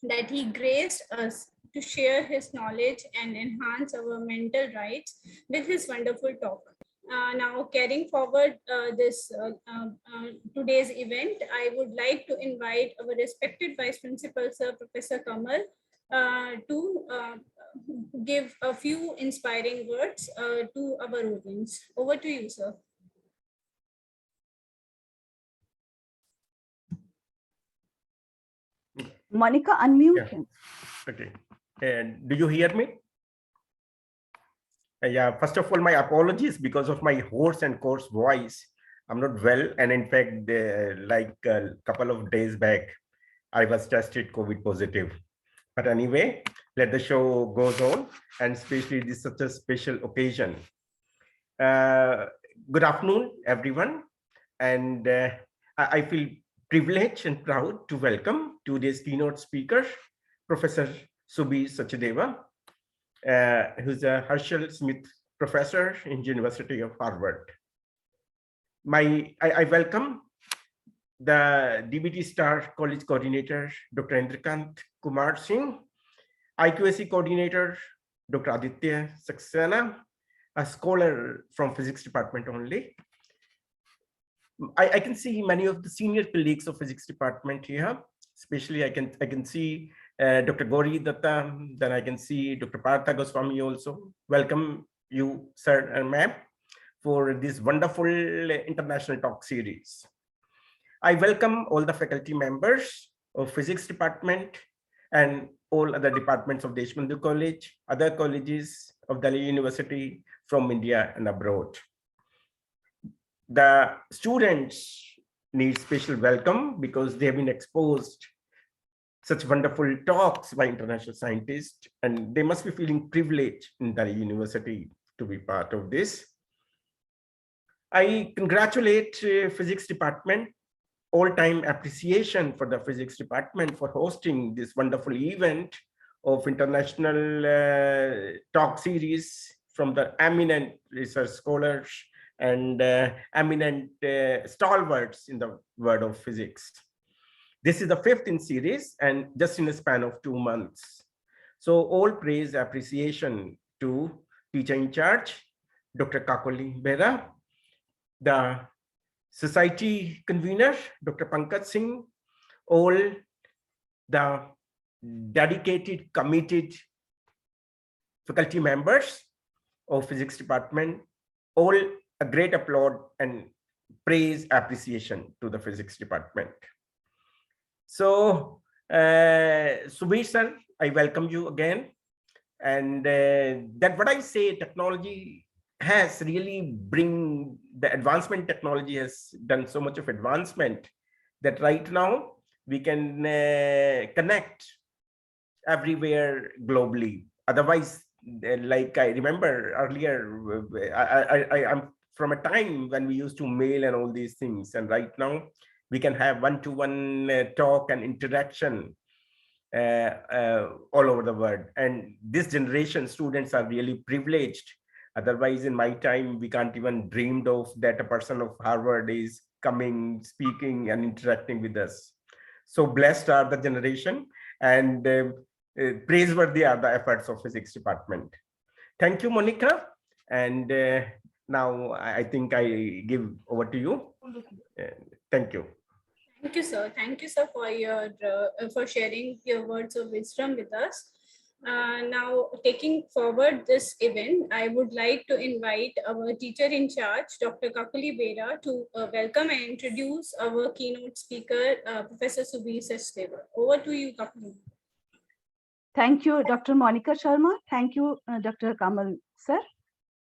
that he graced us to share his knowledge and enhance our mental rights with his wonderful talk. Now, carrying forward today's event, I would like to invite our respected Vice Principal, Sir Professor Kamal, to give a few inspiring words to our audience. Over to you, sir. Monica, unmute him. Okay. And do you hear me? Yeah, first of all, my apologies because of my hoarse and coarse voice. I'm not well. And in fact, like a couple of days back, I was tested COVID positive. But anyway, let the show goes on. And especially this is such a special occasion. Good afternoon, everyone. And I feel privileged and proud to welcome today's keynote speaker, Professor Subir Sachdeva, who's a Herschel Smith Professor in University of Harvard. I welcome the DBT Star College Coordinator, Dr. Indrakant Kumar Singh, IQAC Coordinator, Dr. Aditya Saxena, a scholar from Physics Department only. I can see many of the senior colleagues of Physics Department here. Especially, I can see Dr. Gauri Datta. Then I can see Dr. Partha Goswami also. Welcome you, sir and ma'am, for this wonderful international talk series. I welcome all the faculty members of Physics Department and all other departments of Deshbandhu College, other colleges of Delhi University from India and abroad. The students need special welcome because they have been exposed such wonderful talks by international scientists, and they must be feeling privileged in Delhi University to be part of this. I congratulate Physics Department, all-time appreciation for the Physics Department for hosting this wonderful event of international talk series from the eminent research scholars and eminent stalwarts in the world of physics. This is the 5th in series and just in a span of 2 months. So all praise, appreciation to teacher in charge, Dr. Kakoli Bera, the society convener, Dr. Pankaj Singh, all the dedicated, committed faculty members of Physics Department, all a great applaud and praise, appreciation to the Physics Department. So, Subir sir, I welcome you again. And that what I say, technology has really the advancement technology has done so much of advancement that right now we can connect everywhere globally. Otherwise, like I remember earlier, I'm from a time when we used to mail and all these things, and right now we can have one-to-one talk and interaction all over the world. And this generation students are really privileged. Otherwise, in my time, we can't even dreamed of that a person of Harvard is coming, speaking, and interacting with us. So blessed are the generation, and praiseworthy are the efforts of Physics Department. Thank you, Monica. And now I think I give over to you. Thank you. Thank you, sir. Thank you, sir, for sharing your words of wisdom with us. Now, taking forward this event, I would like to invite our teacher in charge, Dr. Kakuli Bera, to welcome and introduce our keynote speaker, Professor Subir Sachdeva. Over to you, Kakuli. Thank you, Dr. Monica Sharma. Thank you, Dr. Kamal, sir.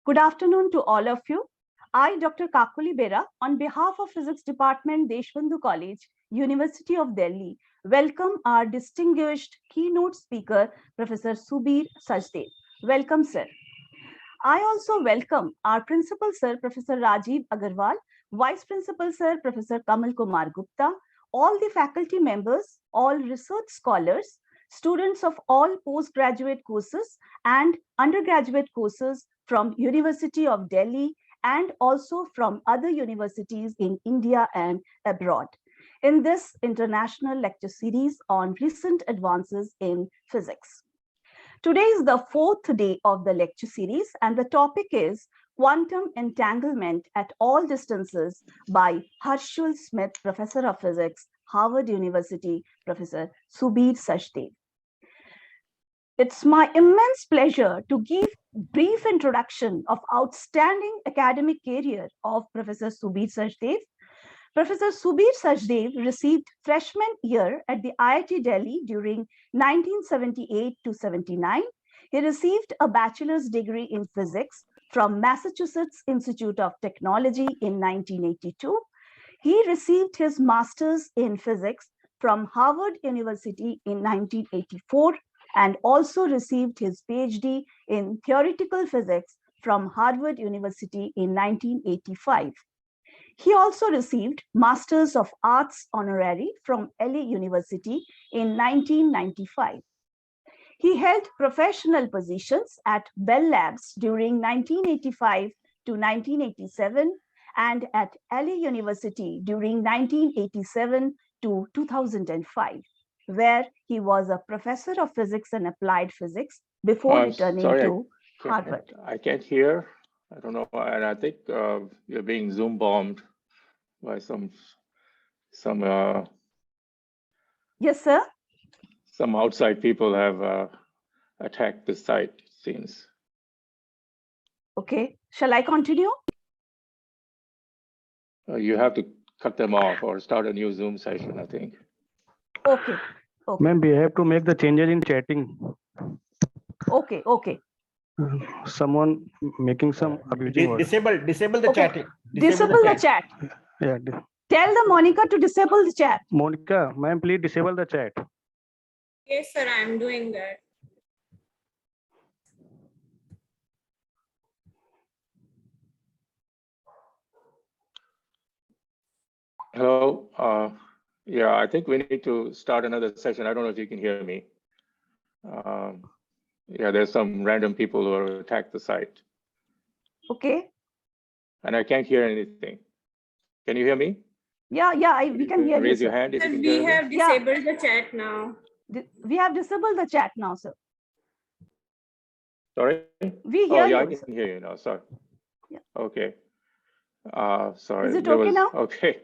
Good afternoon to all of you. I, Dr. Kakuli Bera, on behalf of Physics Department, Deshbandhu College, University of Delhi, welcome our distinguished keynote speaker, Professor Subir Sachdeva. Welcome, sir. I also welcome our Principal Sir, Professor Rajiv Agarwal, Vice Principal Sir, Professor Kamal Kumar Gupta, all the faculty members, all research scholars, students of all postgraduate courses and undergraduate courses from University of Delhi and also from other universities in India and abroad. in this international lecture series on recent advances in physics. Today is the fourth day of the lecture series, and the topic is Quantum Entanglement at All Distances by Harshul Smith, Professor of Physics, Harvard University, Professor Subir Sachdev. It's my immense pleasure to give brief introduction of outstanding academic career of Professor Subir Sachdev. Professor Subir Sachdev received freshman year at the IIT Delhi during 1978 to 79. He received a bachelor's degree in physics from Massachusetts Institute of Technology in 1982. He received his master's in physics from Harvard University in 1984 and also received his PhD in theoretical physics from Harvard University in 1985. He also received Masters of Arts honorary from LA University in 1995. He held professional positions at Bell Labs during 1985 to 1987 and at LA University during 1987 to 2005, where he was a professor of physics and applied physics before returning to Harvard. I can't hear. I don't know, and I think you're being Zoom bombed by some. Yes, sir. Some outside people have attacked the site, it seems. Okay, shall I continue? You have to cut them off or start a new Zoom session, I think. Okay. Okay. Ma'am, we have to make the changes in chatting. Okay. Okay. Someone making some abusing words. Disable the Okay. chatting. Disable the chat. Yeah. Tell the Monica to disable the chat. Monica, ma'am, please disable the chat. Yes, sir, I am doing that. Hello. Yeah, I think we need to start another session. I don't know if you can hear me. Yeah, there's some random people who have attacked the site. Okay. And I can't hear anything. Can you hear me? Yeah, we can hear you. Raise your hand if you can We hear me. have disabled the chat now. We have disabled the chat now, sir. Sorry? We hear yeah, you. I can hear you now. Sorry. Yeah. Okay. Sorry. Is it okay now? Okay.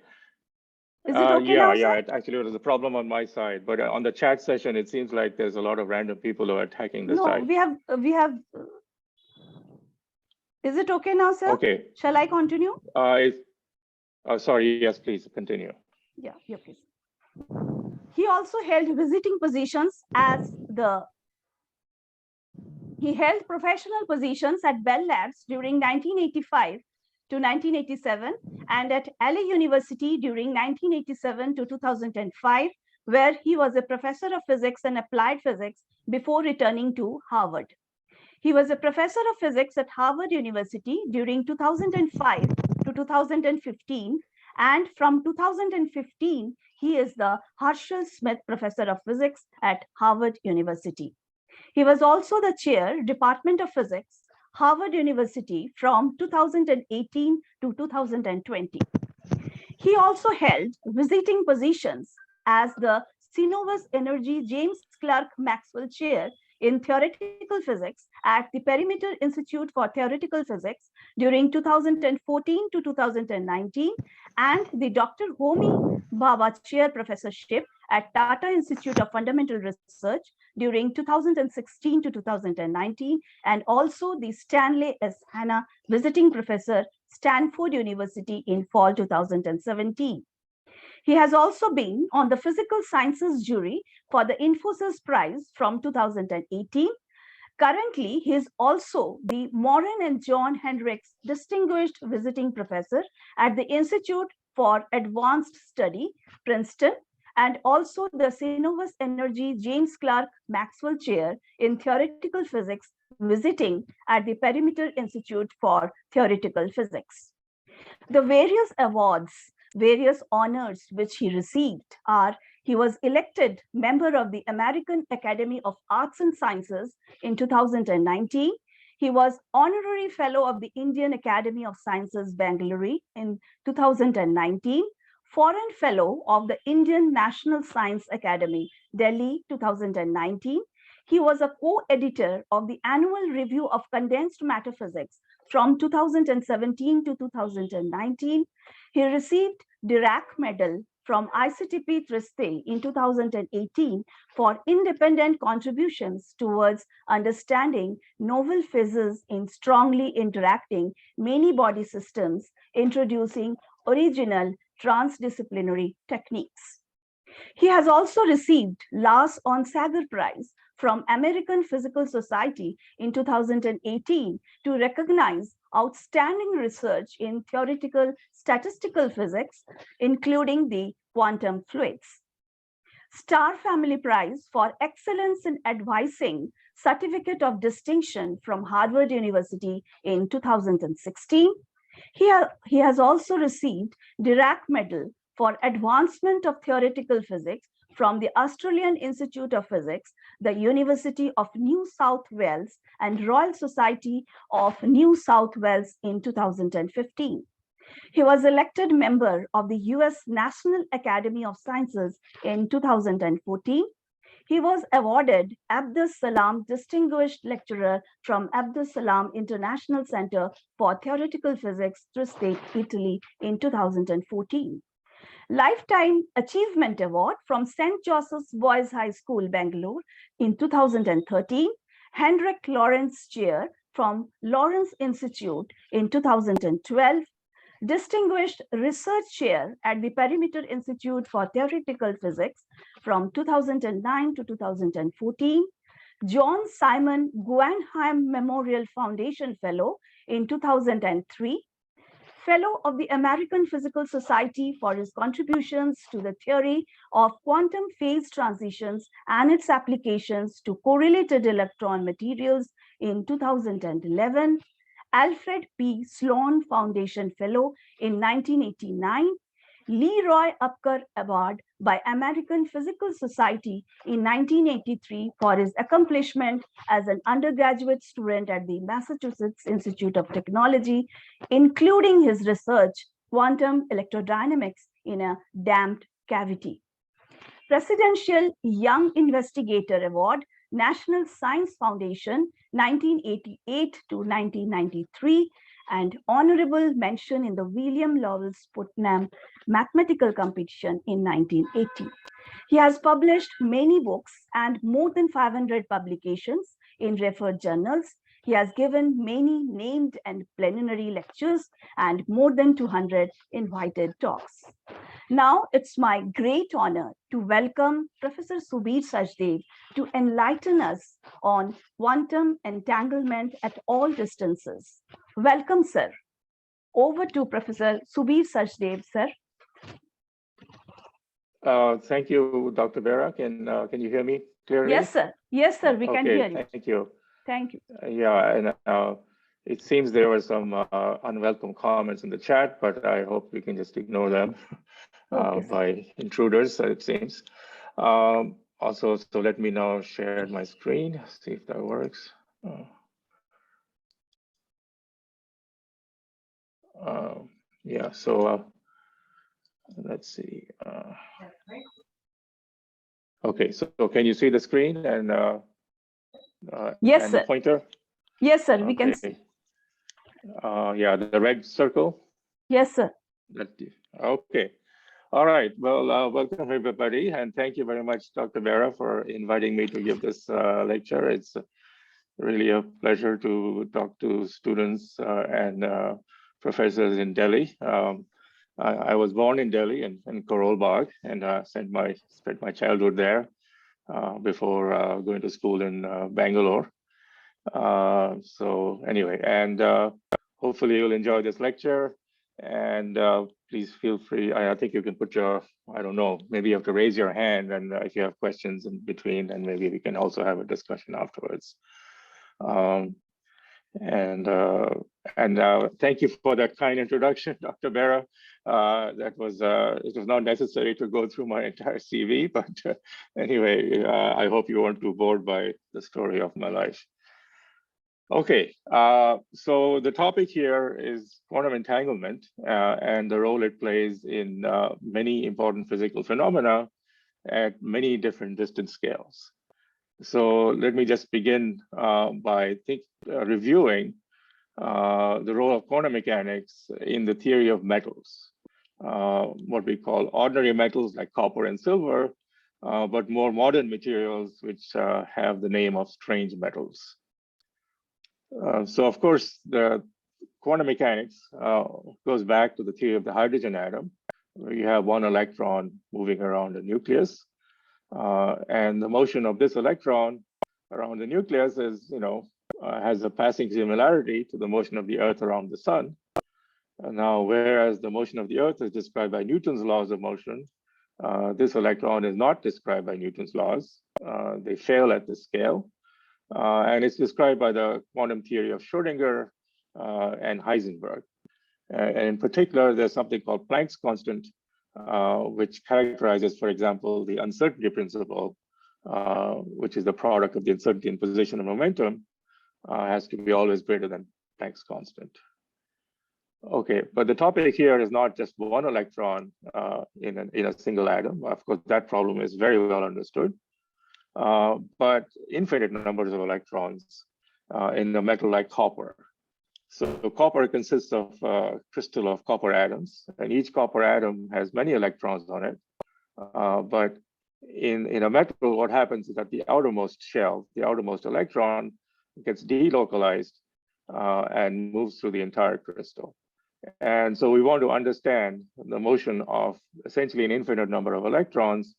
Is it okay now, sir? Actually, it was a problem on my side, but on the chat session, it seems like there's a lot of random people who are attacking the site. No, we have. Is it okay now, sir? Okay. Shall I continue? Sorry. Yes, please continue. Yeah, please. He also held visiting positions He held professional positions at Bell Labs during 1985 to 1987 and at LA University during 1987 to 2005, where he was a professor of physics and applied physics before returning to Harvard. He was a professor of physics at Harvard University during 2005 to 2015, and from 2015, he is the Harshul Smith Professor of Physics at Harvard University. He was also the chair, Department of Physics, Harvard University from 2018 to 2020. He also held visiting positions as the Synovus Energy James Clerk Maxwell Chair in Theoretical Physics at the Perimeter Institute for Theoretical Physics during 2014 to 2019, and the Dr. Homi Bhabha Chair Professorship at Tata Institute of Fundamental Research during 2016 to 2019, and also the Stanley S. Hanna Visiting Professor, Stanford University in fall 2017. He has also been on the Physical Sciences jury for the Infosys Prize from 2018. Currently, he is also the Moran and John Hendricks Distinguished Visiting Professor at the Institute for Advanced Study, Princeton, and also the Synovus Energy James Clerk Maxwell Chair in Theoretical Physics, visiting at the Perimeter Institute for Theoretical Physics. The various awards, various honors which he received are: he was elected member of the American Academy of Arts and Sciences in 2019. He was honorary fellow of the Indian Academy of Sciences, Bangalore in 2019, Foreign Fellow of the Indian National Science Academy, Delhi 2019. He was a co-editor of the Annual Review of Condensed Matter Physics from 2017 to 2019. He received Dirac Medal from ICTP Triste in 2018 for independent contributions towards understanding novel physics in strongly interacting many-body systems, introducing original transdisciplinary techniques. He has also received Lars Onsager Prize from American Physical Society in 2018 to recognize outstanding research in theoretical statistical physics, including the quantum fluids. Star Family Prize for Excellence in Advising Certificate of Distinction from Harvard University in 2016. He has also received Dirac Medal for Advancement of Theoretical Physics from the Australian Institute of Physics, the University of New South Wales, and Royal Society of New South Wales in 2015. He was elected member of the US National Academy of Sciences in 2014. He was awarded Abdus Salam Distinguished Lecturer from Abdus Salam International Center for Theoretical Physics, Trieste, Italy in 2014. Lifetime Achievement Award from St. Joseph's Boys High School, Bangalore in 2013. Hendrik Lawrence Chair from Lawrence Institute in 2012. Distinguished Research Chair at the Perimeter Institute for Theoretical Physics from 2009 to 2014. John Simon Guggenheim Memorial Foundation Fellow in 2003. Fellow of the American Physical Society for his contributions to the theory of quantum phase transitions and its applications to correlated electron materials in 2011. Alfred P. Sloan Foundation Fellow in 1989. Leroy Upker Award by American Physical Society in 1983 for his accomplishment as an undergraduate student at the Massachusetts Institute of Technology, including his research, quantum electrodynamics in a damped cavity. Presidential Young Investigator Award, National Science Foundation, 1988 to 1993, and honorable mention in the William Lowell's Putnam Mathematical Competition in 1980. He has published many books and more than 500 publications in referred journals. He has given many named and plenary lectures and more than 200 invited talks. Now it's my great honor to welcome Professor Subir Sachdev to enlighten us on quantum entanglement at all distances. Welcome, sir. Over to Professor Subir Sachdev, sir. Thank you, Dr. Bera. Can you hear me clearly? Yes, sir. Yes, sir. We can hear you. Thank you. Thank you. Yeah, and it seems there were some unwelcome comments in the chat, but I hope we can just ignore them by intruders, it seems. Also, so let me now share my screen, see if that works. Yeah, so let's see. Okay, so can you see the screen and yes, and sir. the pointer? Yes, sir. We can see. Yeah, the red circle. Yes, sir. Okay. All right. Well, welcome everybody, and thank you very much, Dr. Bera, for inviting me to give this lecture. It's really a pleasure to talk to students and professors in Delhi. I was born in Delhi in Karol Bagh, and spent my childhood there before going to school in Bangalore. So anyway, and hopefully you'll enjoy this lecture, and please feel free. I think you can put your, I don't know, maybe you have to raise your hand, and if you have questions in between, and maybe we can also have a discussion afterwards. Thank you for that kind introduction, Dr. Bera. It was not necessary to go through my entire CV, but anyway, I hope you weren't too bored by the story of my life. Okay, so the topic here is quantum entanglement and the role it plays in many important physical phenomena at many different distance scales. So let me just begin by reviewing the role of quantum mechanics in the theory of metals, what we call ordinary metals like copper and silver, but more modern materials which have the name of strange metals. So of course, the quantum mechanics goes back to the theory of the hydrogen atom, where you have one electron moving around a nucleus. And the motion of this electron around the nucleus is, has a passing similarity to the motion of the Earth around the sun. And now, whereas the motion of the Earth is described by Newton's laws of motion, this electron is not described by Newton's laws. They fail at this scale. And it's described by the quantum theory of Schrödinger and Heisenberg. And in particular, there's something called Planck's constant, which characterizes, for example, the uncertainty principle, which is the product of the uncertainty in position and momentum, has to be always greater than Planck's constant. Okay, but the topic here is not just one electron in a single atom. Of course, that problem is very well understood. But infinite numbers of electrons in a metal like copper. So copper consists of a crystal of copper atoms, and each copper atom has many electrons on it. But in a metal, what happens is that the outermost shell, the outermost electron, gets delocalized and moves through the entire crystal. And so we want to understand the motion of essentially an infinite number of electrons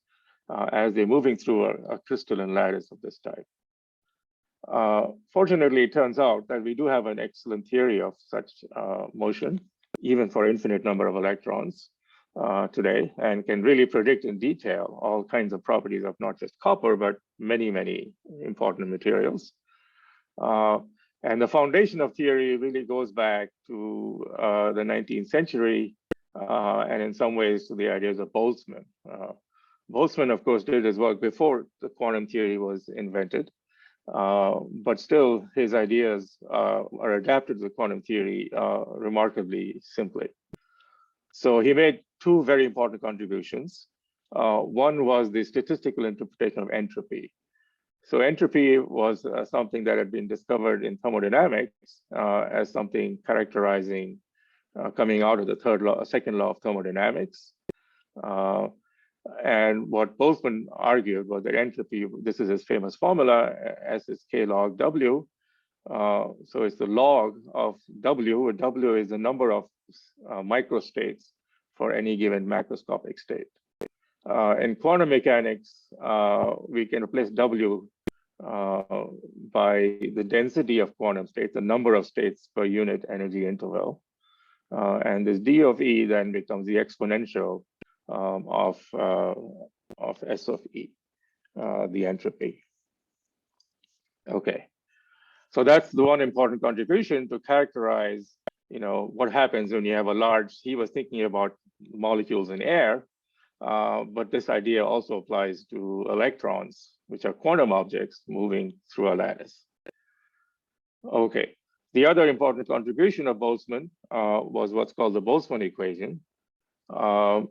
as they're moving through a crystalline lattice of this type. Fortunately, it turns out that we do have an excellent theory of such motion, even for infinite number of electrons today, and can really predict in detail all kinds of properties of not just copper, but many, many important materials. And the foundation of theory really goes back to the 19th century, and in some ways to the ideas of Boltzmann. Boltzmann, of course, did his work before the quantum theory was invented, but still his ideas are adapted to the quantum theory remarkably simply. So he made two very important contributions. One was the statistical interpretation of entropy. So entropy was something that had been discovered in thermodynamics as something characterizing coming out of the second law of thermodynamics. And what Boltzmann argued was that entropy, this is his famous formula, S is K log W. So it's the log of W, where W is the number of microstates for any given macroscopic state. In quantum mechanics, we can replace W by the density of quantum states, the number of states per unit energy interval. And this D of E then becomes the exponential of S of E, the entropy. Okay, so that's the one important contribution to characterize, what happens when you have a large. He was thinking about molecules in air, but this idea also applies to electrons, which are quantum objects moving through a lattice. Okay, the other important contribution of Boltzmann was what's called the Boltzmann equation,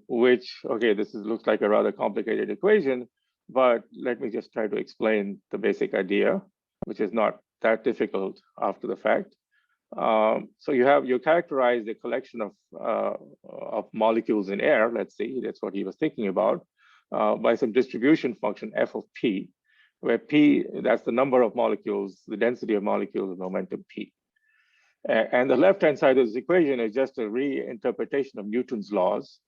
which, okay, this looks like a rather complicated equation, but let me just try to explain the basic idea, which is not that difficult after the fact. So you characterize the collection of molecules in air, let's see, that's what he was thinking about, by some distribution function f of p, where p, that's the number of molecules, the density of molecules with momentum p. And the left-hand side of this equation is just a reinterpretation of Newton's laws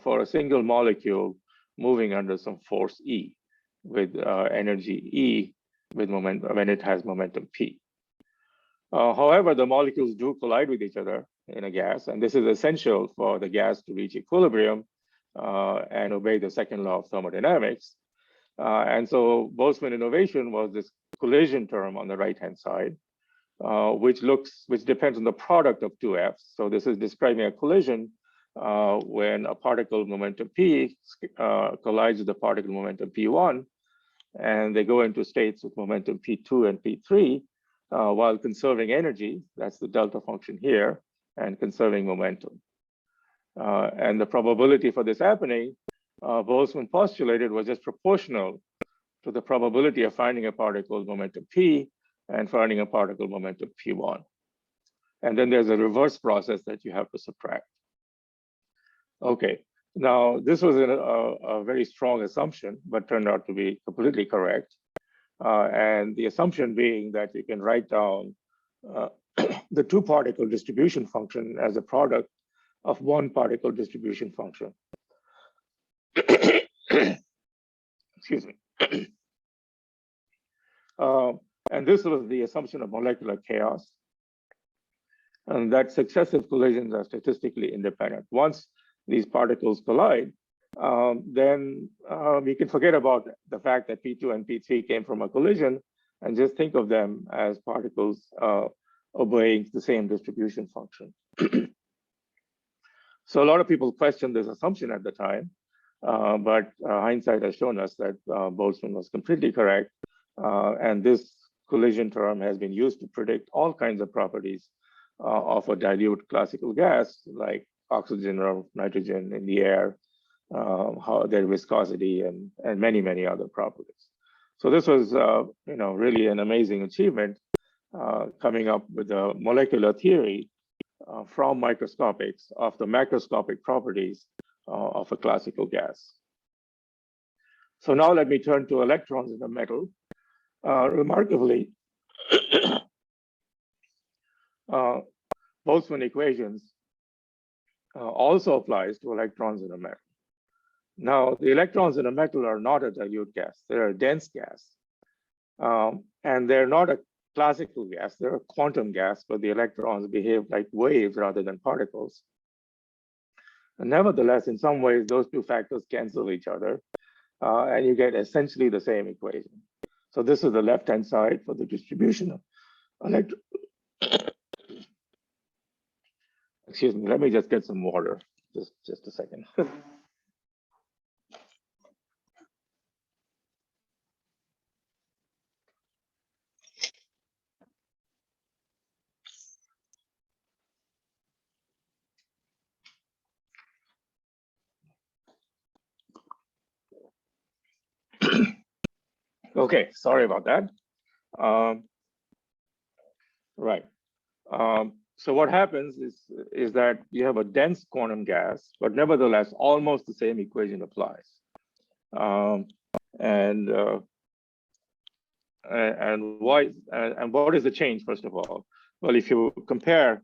for a single molecule moving under some force E with energy E with momentum when it has momentum P. However, the molecules do collide with each other in a gas, and this is essential for the gas to reach equilibrium and obey the second law of thermodynamics. And so Boltzmann innovation was this collision term on the right-hand side, which depends on the product of two F's. So this is describing a collision when a particle momentum P collides with the particle momentum P1, and they go into states with momentum P2 and P3. while conserving energy, that's the delta function here, and conserving momentum. And the probability for this happening, Boltzmann postulated, was just proportional to the probability of finding a particle momentum p and finding a particle momentum p1. And then there's a reverse process that you have to subtract. Okay, now this was a very strong assumption, but turned out to be completely correct. And the assumption being that you can write down the two particle distribution function as a product of one particle distribution function. Excuse me. And this was the assumption of molecular chaos, and that successive collisions are statistically independent. Once these particles collide, then we can forget about the fact that P2 and P3 came from a collision and just think of them as particles obeying the same distribution function. So a lot of people questioned this assumption at the time, but hindsight has shown us that Boltzmann was completely correct. And this collision term has been used to predict all kinds of properties of a dilute classical gas, like oxygen or nitrogen in the air, how their viscosity, and many, many other properties. So this was really an amazing achievement, coming up with a molecular theory from microscopics of the macroscopic properties of a classical gas. So now let me turn to electrons in a metal. Remarkably, Boltzmann equations also applies to electrons in a metal. Now, the electrons in a metal are not a dilute gas. They're a dense gas. And they're not a classical gas. They're a quantum gas, but the electrons behave like waves rather than particles. And nevertheless, in some ways, those two factors cancel each other, and you get essentially the same equation. So this is the left-hand side for the distribution of electrons. Excuse me, let me just get some water. Just a second. Okay, sorry about that. Right. So what happens is that you have a dense quantum gas, but nevertheless, almost the same equation applies. And why? And what is the change, first of all? Well, if you compare,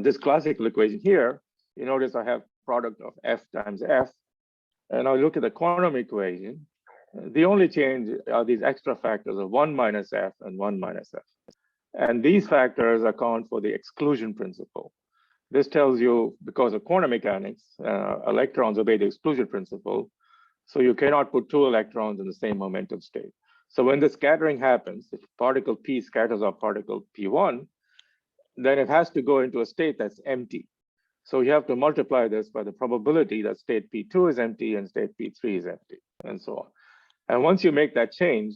this classical equation here, you notice I have product of F times F. And I look at the quantum equation, the only change are these extra factors of 1 minus F and 1 minus F. And these factors account for the exclusion principle. This tells you, because of quantum mechanics, electrons obey the exclusion principle. So you cannot put two electrons in the same momentum state. So when the scattering happens, if particle P scatters off particle P1, then it has to go into a state that's empty. So you have to multiply this by the probability that state P2 is empty and state P3 is empty, and so on. And once you make that change,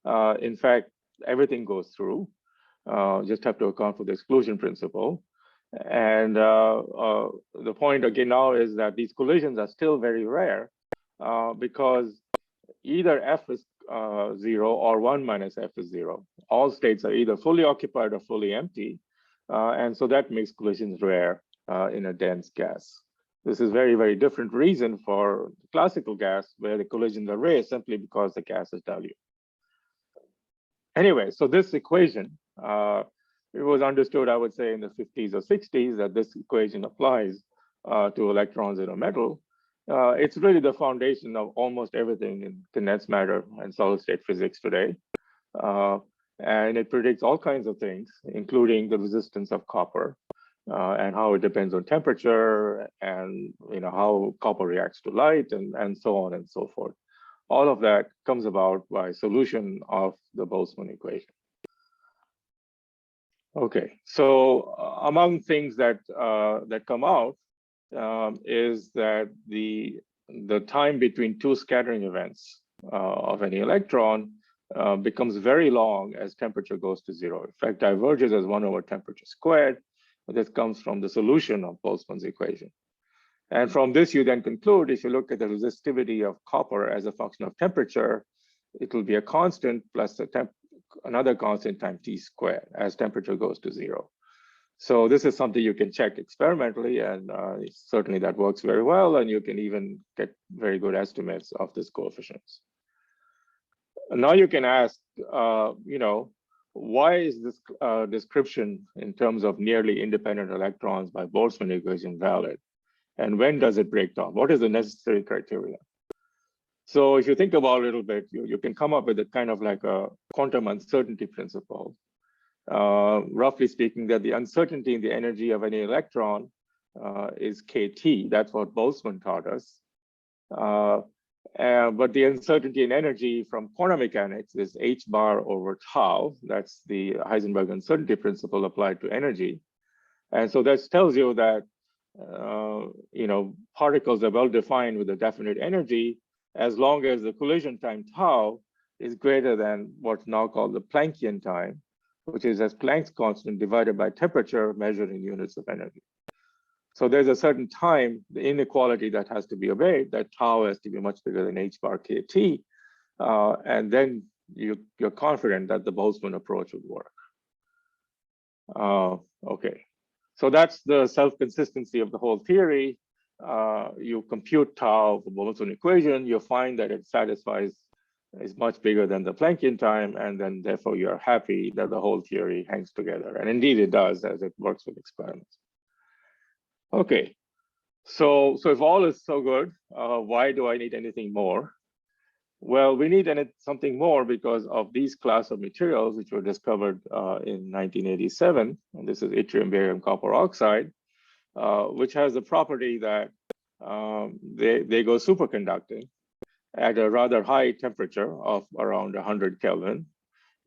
in fact, everything goes through. Just have to account for the exclusion principle. And the point again now is that these collisions are still very rare because either F is 0 or 1 minus F is 0. All states are either fully occupied or fully empty. And so that makes collisions rare in a dense gas. This is very, very different reason for classical gas, where the collisions are rare simply because the gas is dilute. Anyway, so this equation, it was understood, I would say, in the 50s or 60s that this equation applies to electrons in a metal. It's really the foundation of almost everything in condensed matter and solid state physics today. And it predicts all kinds of things, including the resistance of copper and how it depends on temperature and how copper reacts to light and so on and so forth. All of that comes about by solution of the Boltzmann equation. Okay, so among things that that come out is that the time between two scattering events of any electron becomes very long as temperature goes to 0. In fact, diverges as 1 over temperature squared. This comes from the solution of Boltzmann's equation. And from this, you then conclude, if you look at the resistivity of copper as a function of temperature, it will be a constant plus another constant times T squared as temperature goes to 0. So this is something you can check experimentally, and certainly that works very well, and you can even get very good estimates of this coefficients. Now you can ask, why is this description in terms of nearly independent electrons by Boltzmann equation valid? And when does it break down? What is the necessary criteria? So if you think about it a little bit, you can come up with a kind of like a quantum uncertainty principle. Roughly speaking, that the uncertainty in the energy of any electron is kT. That's what Boltzmann taught us. But the uncertainty in energy from quantum mechanics is h bar over tau. That's the Heisenberg uncertainty principle applied to energy. And so that tells you that particles are well defined with a definite energy as long as the collision time tau is greater than what's now called the Planckian time, which is as Planck's constant divided by temperature measured in units of energy. So there's a certain time, the inequality that has to be obeyed, that tau has to be much bigger than h bar kT, and then you're confident that the Boltzmann approach would work. Okay. So that's the self-consistency of the whole theory. You compute tau of the Boltzmann equation, you find that it satisfies, is much bigger than the Planckian time, and then therefore you're happy that the whole theory hangs together. And indeed it does, as it works with experiments. Okay, so if all is so good, why do I need anything more? Well, we need something more because of these class of materials which were discovered in 1987. And this is yttrium, barium, copper oxide, which has the property that they go superconducting at a rather high temperature of around 100 Kelvin,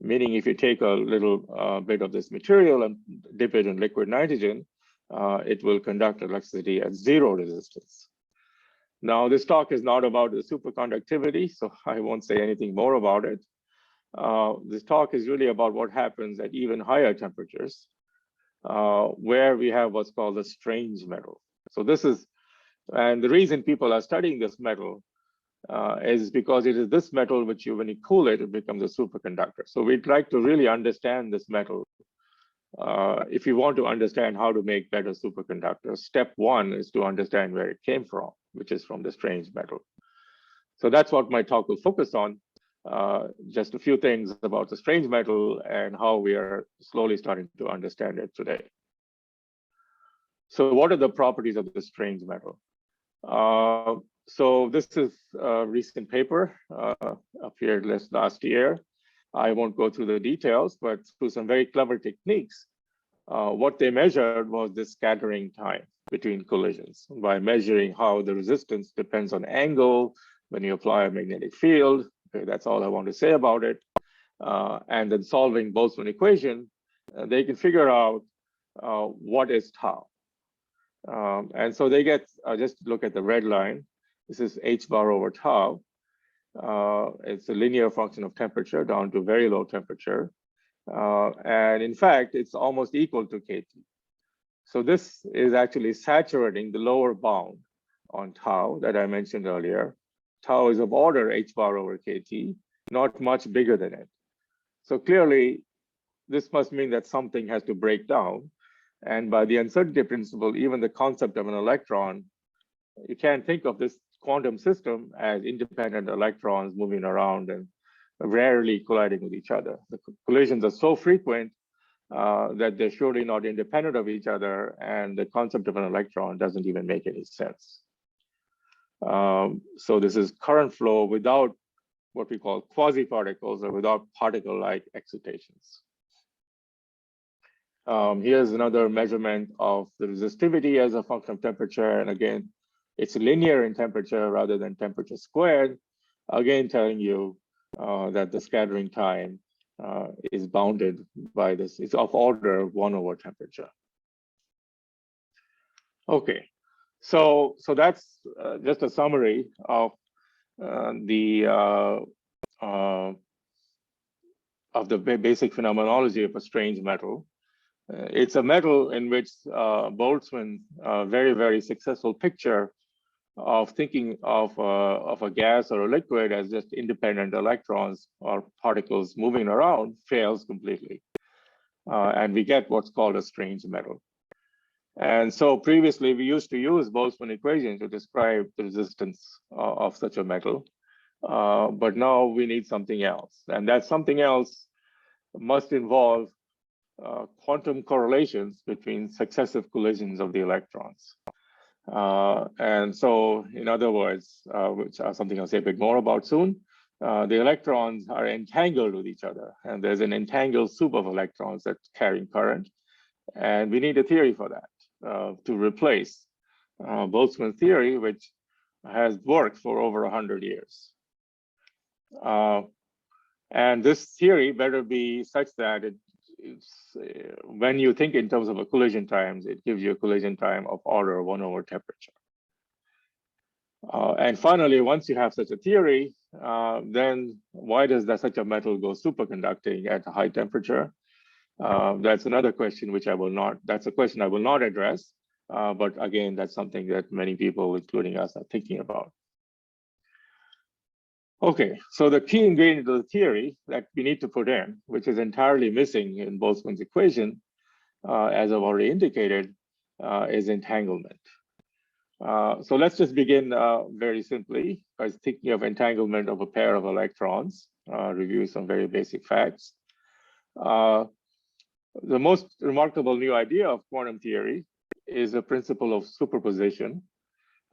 meaning if you take a little bit of this material and dip it in liquid nitrogen, it will conduct electricity at 0 resistance. Now, this talk is not about the superconductivity, so I won't say anything more about it. This talk is really about what happens at even higher temperatures, where we have what's called a strange metal. So this is, and the reason people are studying this metal is because it is this metal which when you cool it, it becomes a superconductor. So we'd like to really understand this metal. If you want to understand how to make better superconductors, step one is to understand where it came from, which is from the strange metal. So that's what my talk will focus on. Just a few things about the strange metal and how we are slowly starting to understand it today. So what are the properties of the strange metal? So this is a recent paper appeared last year. I won't go through the details, but through some very clever techniques, what they measured was the scattering time between collisions by measuring how the resistance depends on angle when you apply a magnetic field. Okay, that's all I want to say about it. And then solving Boltzmann equation, they can figure out what is tau. And so they get, just look at the red line. This is h bar over tau. It's a linear function of temperature down to very low temperature. And in fact, it's almost equal to kT. So this is actually saturating the lower bound on tau that I mentioned earlier. Tau is of order h bar over kT, not much bigger than it. So clearly, this must mean that something has to break down. And by the uncertainty principle, even the concept of an electron, you can't think of this quantum system as independent electrons moving around and rarely colliding with each other. The collisions are so frequent that they're surely not independent of each other, and the concept of an electron doesn't even make any sense. So this is current flow without what we call quasi-particles or without particle-like excitations. Here's another measurement of the resistivity as a function of temperature. And again, it's linear in temperature rather than temperature squared. Again, telling you that the scattering time is bounded by this. It's of order 1 over temperature. Okay, so that's just a summary of the the basic phenomenology of a strange metal. It's a metal in which Boltzmann, very, very successful picture of thinking of a gas or a liquid as just independent electrons or particles moving around fails completely. And we get what's called a strange metal. And so previously we used to use Boltzmann equation to describe the resistance of such a metal. But now we need something else. And that something else must involve quantum correlations between successive collisions of the electrons. And so, in other words, which are something I'll say a bit more about soon, the electrons are entangled with each other, and there's an entangled soup of electrons that's carrying current. And we need a theory for that to replace Boltzmann theory, which has worked for over 100 years. And this theory better be such that when you think in terms of a collision times, it gives you a collision time of order 1 over temperature. And finally, once you have such a theory, then why does such a metal go superconducting at a high temperature? That's another question which that's a question I will not address. But again, that's something that many people, including us, are thinking about. Okay, so the key ingredient of the theory that we need to put in, which is entirely missing in Boltzmann's equation, as I've already indicated, is entanglement. So let's just begin very simply by thinking of entanglement of a pair of electrons, review some very basic facts. The most remarkable new idea of quantum theory is the principle of superposition,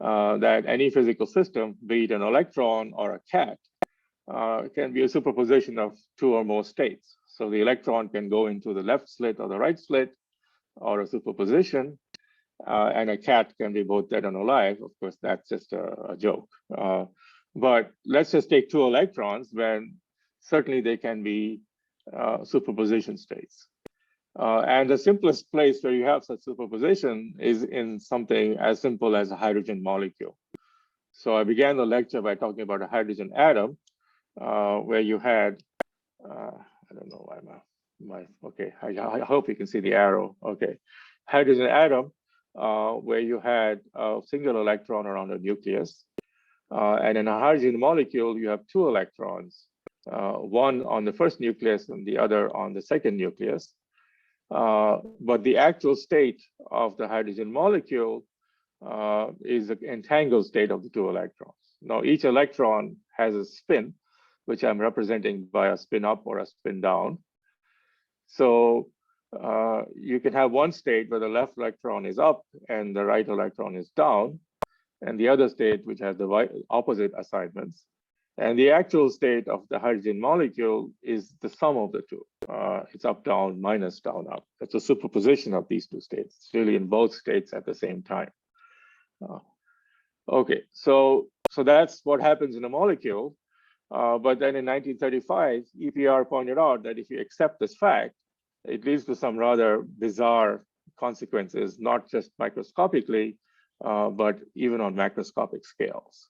that any physical system, be it an electron or a cat, can be a superposition of 2 or more states. So the electron can go into the left slit or the right slit, or a superposition, and a cat can be both dead and alive. Of course, that's just a joke. But let's just take 2 electrons when certainly they can be superposition states. And the simplest place where you have such superposition is in something as simple as a hydrogen molecule. So I began the lecture by talking about a hydrogen atom, where you had, I don't know why okay, I hope you can see the arrow. Okay, hydrogen atom, where you had a single electron around a nucleus. And in a hydrogen molecule, you have 2 electrons, one on the first nucleus and the other on the second nucleus. But the actual state of the hydrogen molecule is an entangled state of the 2 electrons. Now, each electron has a spin, which I'm representing by a spin up or a spin down. So you can have one state where the left electron is up and the right electron is down, and the other state which has the opposite assignments. And the actual state of the hydrogen molecule is the sum of the 2. It's up, down, minus, down, up. It's a superposition of these 2 states. It's really in both states at the same time. Okay, so that's what happens in a molecule. But then in 1935, EPR pointed out that if you accept this fact, it leads to some rather bizarre consequences, not just microscopically, but even on macroscopic scales.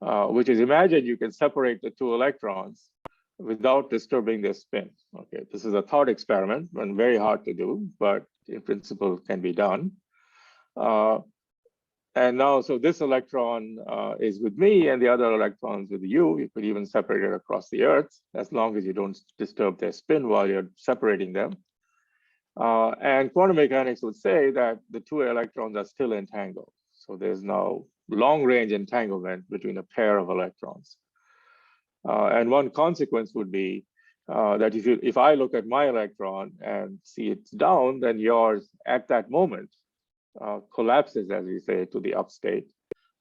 Which is, imagine you can separate the 2 electrons without disturbing their spin. Okay, this is a thought experiment and very hard to do, but in principle can be done. And now, so this electron is with me and the other electrons with you. You could even separate it across the Earth as long as you don't disturb their spin while you're separating them. And quantum mechanics would say that the 2 electrons are still entangled. So there's now long-range entanglement between a pair of electrons. And one consequence would be that if I look at my electron and see it's down, then yours at that moment collapses, as we say, to the up state.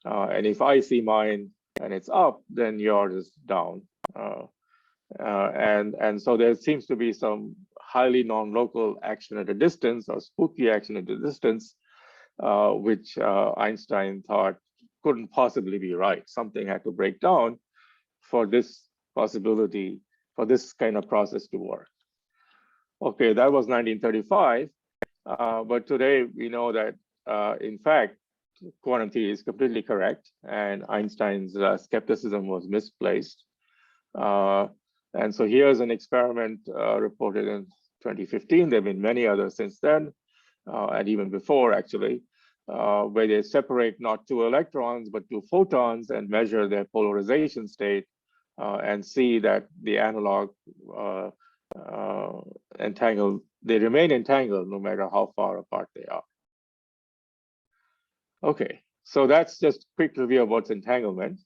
And if I see mine and it's up, then yours is down. And so there seems to be some highly non-local action at a distance or spooky action at a distance, which Einstein thought couldn't possibly be right. Something had to break down for this possibility, for this kind of process to work. Okay, that was 1935. But today we know that, in fact, quantum theory is completely correct, and Einstein's skepticism was misplaced. And so here's an experiment reported in 2015. There have been many others since then, and even before, actually, where they separate not 2 electrons, but 2 photons and measure their polarization state and see that the analog entangled, they remain entangled no matter how far apart they are. Okay, so that's just a quick review of what's entanglement.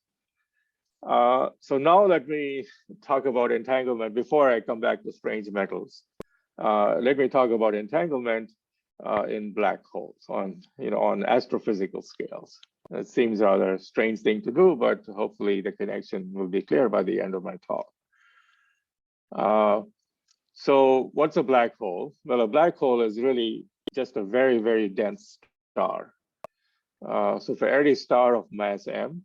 So now let me talk about entanglement before I come back to strange metals. Let me talk about entanglement in black holes on astrophysical scales. It seems a rather strange thing to do, but hopefully the connection will be clear by the end of my talk. So what's a black hole? Well, a black hole is really just a very, very dense star. So for every star of mass m,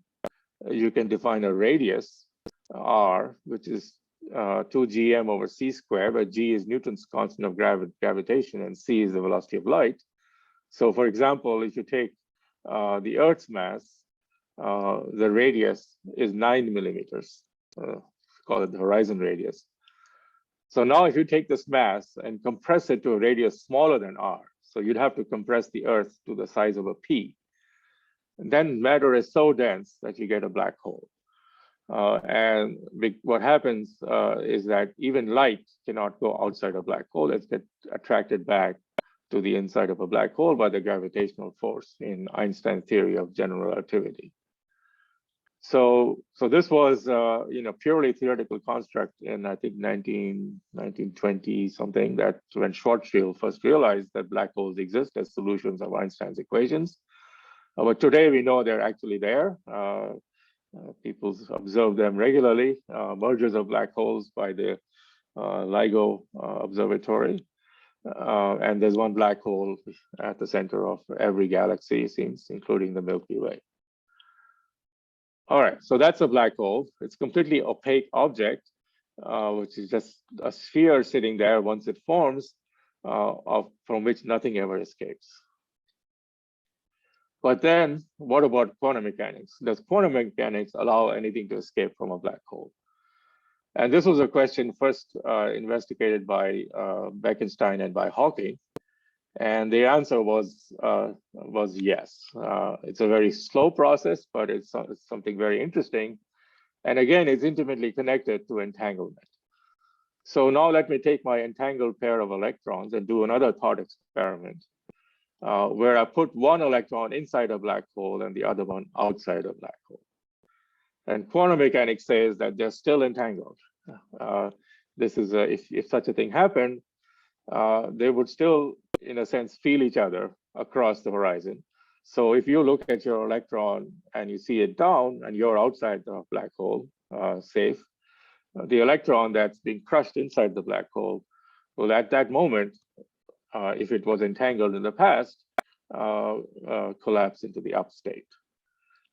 you can define a radius r, which is 2gm over c squared, where g is Newton's constant of gravitation and c is the velocity of light. So for example, if you take the Earth's mass, the radius is 9 millimeters. Call it the horizon radius. So now if you take this mass and compress it to a radius smaller than r, so you'd have to compress the Earth to the size of a pea. And then matter is so dense that you get a black hole. And what happens is that even light cannot go outside a black hole. It gets attracted back to the inside of a black hole by the gravitational force in Einstein's theory of general relativity. So this was purely theoretical construct in, I think, 1920 something, that when Schwarzschild first realized that black holes exist as solutions of Einstein's equations. But today we know they're actually there. People observe them regularly, mergers of black holes by the LIGO observatory. And there's one black hole at the center of every galaxy, it seems, including the Milky Way. All right, so that's a black hole. It's a completely opaque object, which is just a sphere sitting there once it forms, from which nothing ever escapes. But then what about quantum mechanics? Does quantum mechanics allow anything to escape from a black hole? And this was a question first investigated by Bekenstein and by Hawking. And the answer was yes. It's a very slow process, but it's something very interesting. And again, it's intimately connected to entanglement. So now let me take my entangled pair of electrons and do another thought experiment, where I put one electron inside a black hole and the other one outside a black hole. And quantum mechanics says that they're still entangled. This is if such a thing happened, they would still, in a sense, feel each other across the horizon. So if you look at your electron and you see it down and you're outside the black hole, safe, the electron that's being crushed inside the black hole will at that moment, if it was entangled in the past, collapse into the up state,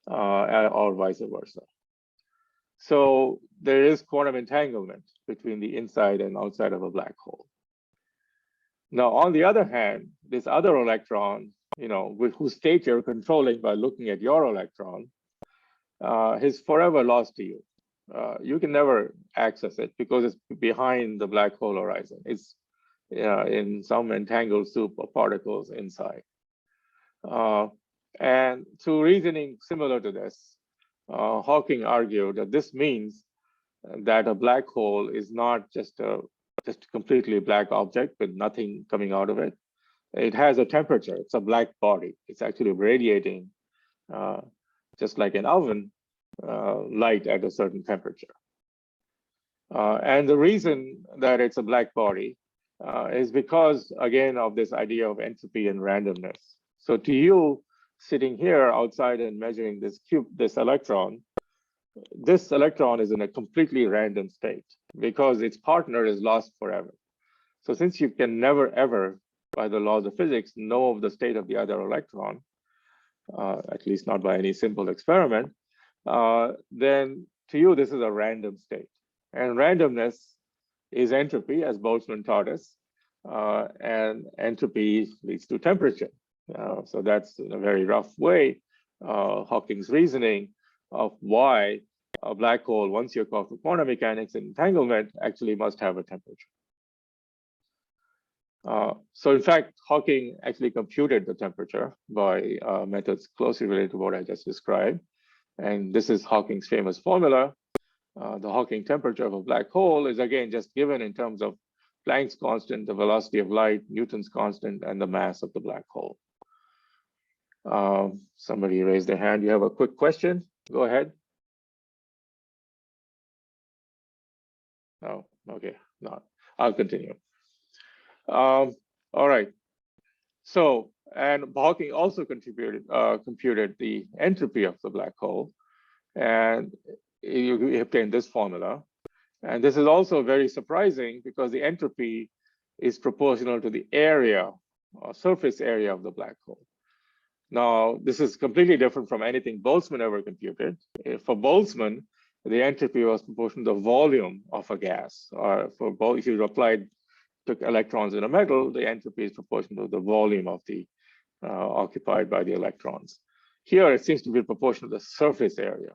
or vice versa. So there is quantum entanglement between the inside and outside of a black hole. Now, on the other hand, this other electron, whose state you're controlling by looking at your electron, is forever lost to you. You can never access it because it's behind the black hole horizon. It's in some entangled soup of particles inside. And through reasoning similar to this, Hawking argued that this means that a black hole is not just a completely black object with nothing coming out of it. It has a temperature. It's a black body. It's actually radiating, just like an oven, light at a certain temperature. And the reason that it's a black body is because, again, of this idea of entropy and randomness. So to you, sitting here outside and measuring this electron is in a completely random state because its partner is lost forever. So since you can never, ever, by the laws of physics, know of the state of the other electron, at least not by any simple experiment, then to you, this is a random state. And randomness is entropy, as Boltzmann taught us, and entropy leads to temperature. So that's, in a very rough way, Hawking's reasoning of why a black hole, once you account for quantum mechanics and entanglement, actually must have a temperature. So in fact, Hawking actually computed the temperature by methods closely related to what I just described. And this is Hawking's famous formula. The Hawking temperature of a black hole is again just given in terms of Planck's constant, the velocity of light, Newton's constant, and the mass of the black hole. Somebody raised their hand. You have a quick question? Go ahead. No, okay, not. I'll continue. All right. So, and Hawking also computed the entropy of the black hole, and you obtain this formula. And this is also very surprising because the entropy is proportional to the area or surface area of the black hole. Now, this is completely different from anything Boltzmann ever computed. For Boltzmann, the entropy was proportional to the volume of a gas. Or if you took electrons in a metal, the entropy is proportional to the volume of the occupied by the electrons. Here, it seems to be proportional to the surface area.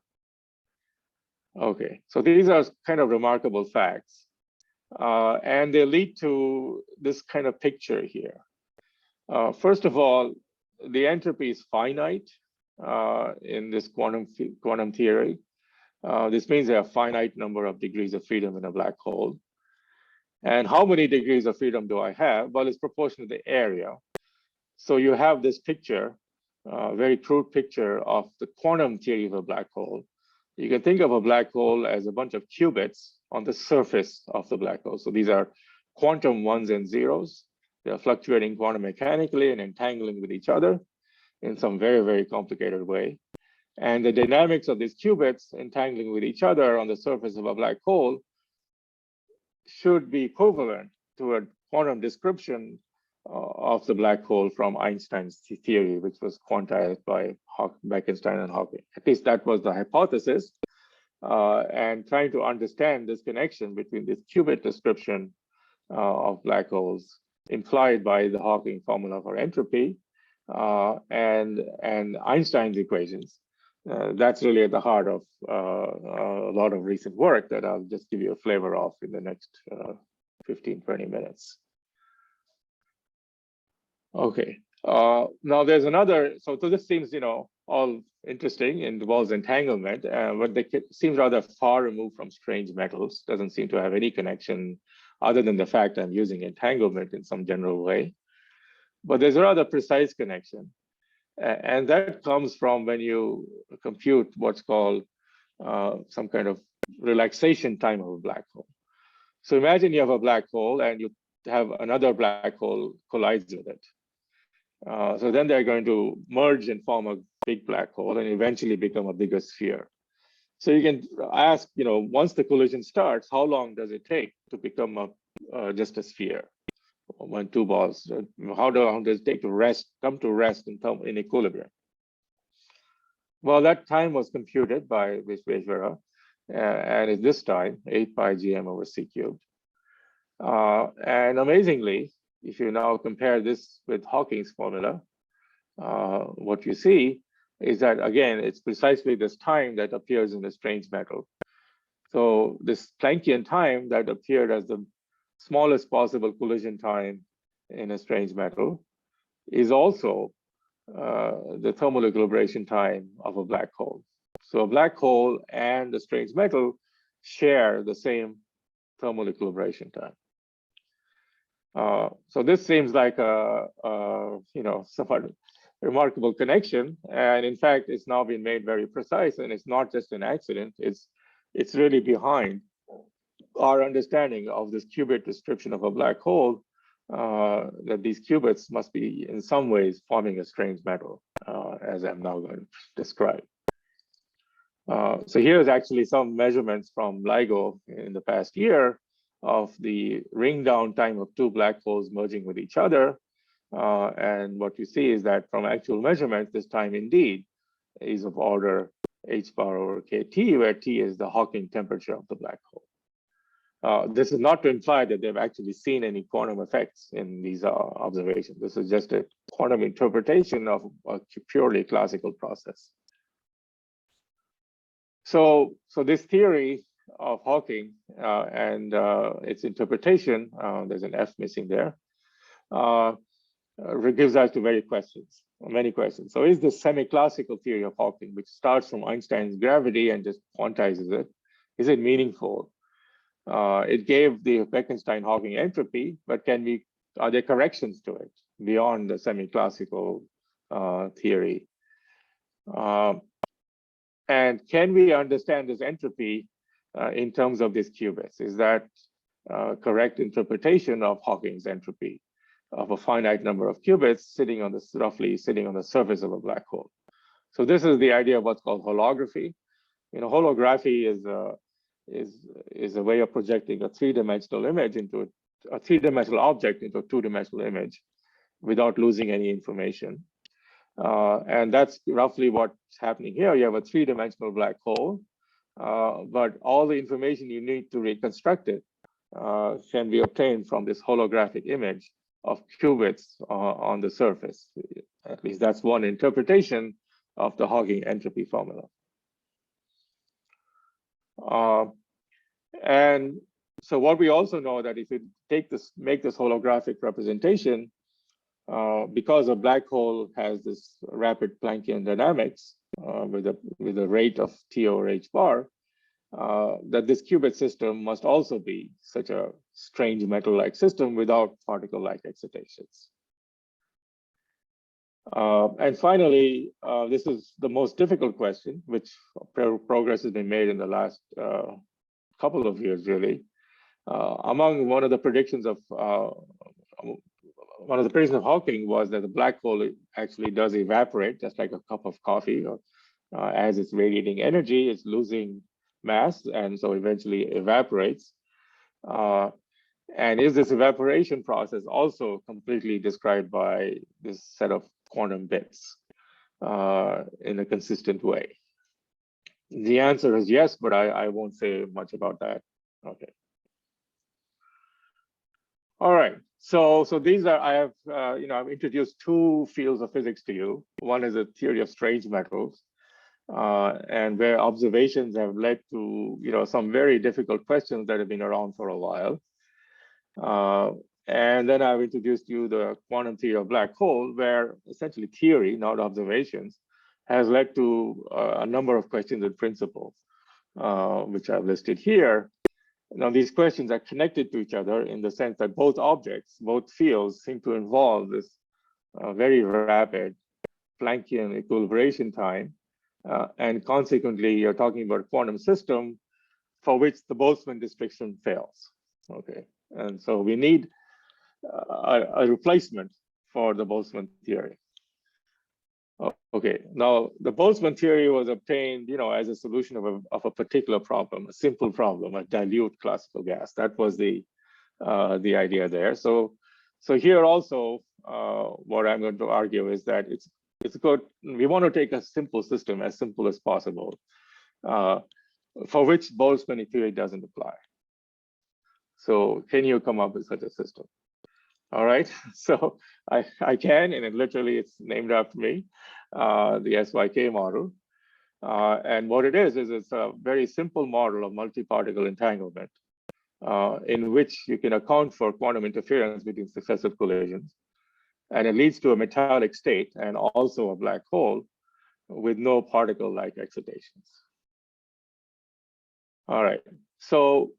Okay, so these are kind of remarkable facts. And they lead to this kind of picture here. First of all, the entropy is finite in this quantum theory. This means there are a finite number of degrees of freedom in a black hole. And how many degrees of freedom do I have? Well, it's proportional to the area. So you have this picture, very crude picture of the quantum theory of a black hole. You can think of a black hole as a bunch of qubits on the surface of the black hole. So these are quantum ones and zeros. They're fluctuating quantum mechanically and entangling with each other in some very, very complicated way. And the dynamics of these qubits entangling with each other on the surface of a black hole should be equivalent to a quantum description of the black hole from Einstein's theory, which was quantized by Bekenstein and Hawking. At least that was the hypothesis. And trying to understand this connection between this qubit description of black holes implied by the Hawking formula for entropy and Einstein's equations. That's really at the heart of a lot of recent work that I'll just give you a flavor of in the next 15, 20 minutes. Okay, now there's another, so this seems, all interesting, involves entanglement, but it seems rather far removed from strange metals, doesn't seem to have any connection other than the fact I'm using entanglement in some general way. But there's a rather precise connection. And that comes from when you compute what's called some kind of relaxation time of a black hole. So imagine you have a black hole and you have another black hole collides with it. So then they're going to merge and form a big black hole and eventually become a bigger sphere. So you can ask, once the collision starts, how long does it take to become just a sphere? When two balls, how long does it take to come to rest in equilibrium? Well, that time was computed by Vishveshvara, and at this time, 8 pi gm over c cubed. And amazingly, if you now compare this with Hawking's formula, what you see is that, again, it's precisely this time that appears in the strange metal. So this Planckian time that appeared as the smallest possible collision time in a strange metal is also the thermal equilibration time of a black hole. So a black hole and a strange metal share the same thermal equilibration time. So this seems like a somewhat remarkable connection, and in fact, it's now been made very precise, and it's not just an accident. It's really behind our understanding of this qubit description of a black hole, that these qubits must be in some ways forming a strange metal, as I'm now going to describe. So here's actually some measurements from LIGO in the past year of the ring down time of two black holes merging with each other. And what you see is that from actual measurements, this time indeed is of order h bar over kt, where t is the Hawking temperature of the black hole. This is not to imply that they've actually seen any quantum effects in these observations. This is just a quantum interpretation of a purely classical process. So this theory of Hawking and its interpretation, there's an F missing there, gives us to many questions. So is the semi-classical theory of Hawking, which starts from Einstein's gravity and just quantizes it, is it meaningful? It gave the Bekenstein-Hawking entropy, but are there corrections to it beyond the semi-classical theory? And can we understand this entropy in terms of these qubits? Is that correct interpretation of Hawking's entropy of a finite number of qubits roughly sitting on the surface of a black hole? So this is the idea of what's called holography. Holography is a way of projecting a three-dimensional image into a three-dimensional object into a two-dimensional image without losing any information. And that's roughly what's happening here. You have a three-dimensional black hole, but all the information you need to reconstruct it can be obtained from this holographic image of qubits on the surface. At least that's one interpretation of the Hawking entropy formula. And so what we also know that if you make this holographic representation, because a black hole has this rapid Planckian dynamics with a rate of T over h bar, that this qubit system must also be such a strange metal-like system without particle-like excitations. And finally, this is the most difficult question, which progress has been made in the last couple of years, really. One of the predictions of Hawking was that the black hole actually does evaporate, just like a cup of coffee. As it's radiating energy, it's losing mass, and so eventually evaporates. And is this evaporation process also completely described by this set of quantum bits in a consistent way? The answer is yes, but I won't say much about that. Okay. All right. So these are, I've introduced two fields of physics to you. One is a theory of strange metals, and where observations have led to, some very difficult questions that have been around for a while. And then I've introduced you the quantum theory of black hole, where essentially theory, not observations, has led to a number of questions in principle, which I've listed here. Now, these questions are connected to each other in the sense that both objects, both fields, seem to involve this very rapid Planckian equilibration time. And consequently, you're talking about a quantum system for which the Boltzmann description fails. Okay, and so we need a replacement for the Boltzmann theory. Okay, now the Boltzmann theory was obtained, as a solution of a particular problem, a simple problem, a dilute classical gas. That was the idea there. So here also, what I'm going to argue is that it's good. We want to take a simple system, as simple as possible, for which Boltzmann theory doesn't apply. So can you come up with such a system? All right, so I can, and it's named after me, the SYK model. And what it is it's a very simple model of multi-particle entanglement in which you can account for quantum interference between successive collisions. And it leads to a metallic state and also a black hole with no particle-like excitations. All right, so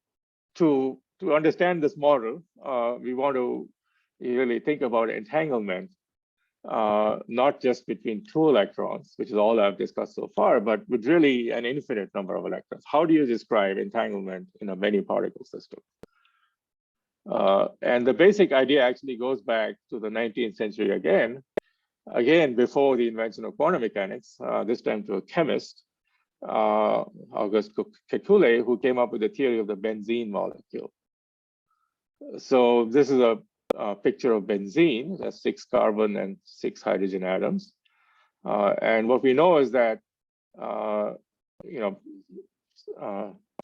to understand this model, we want to really think about entanglement, not just between two electrons, which is all I've discussed so far, but with really an infinite number of electrons. How do you describe entanglement in a many particle system? And the basic idea actually goes back to the 19th century again before the invention of quantum mechanics, this time to a chemist, August Kekulé, who came up with the theory of the benzene molecule. So this is a picture of benzene. That's 6 carbon and 6 hydrogen atoms. And what we know is that,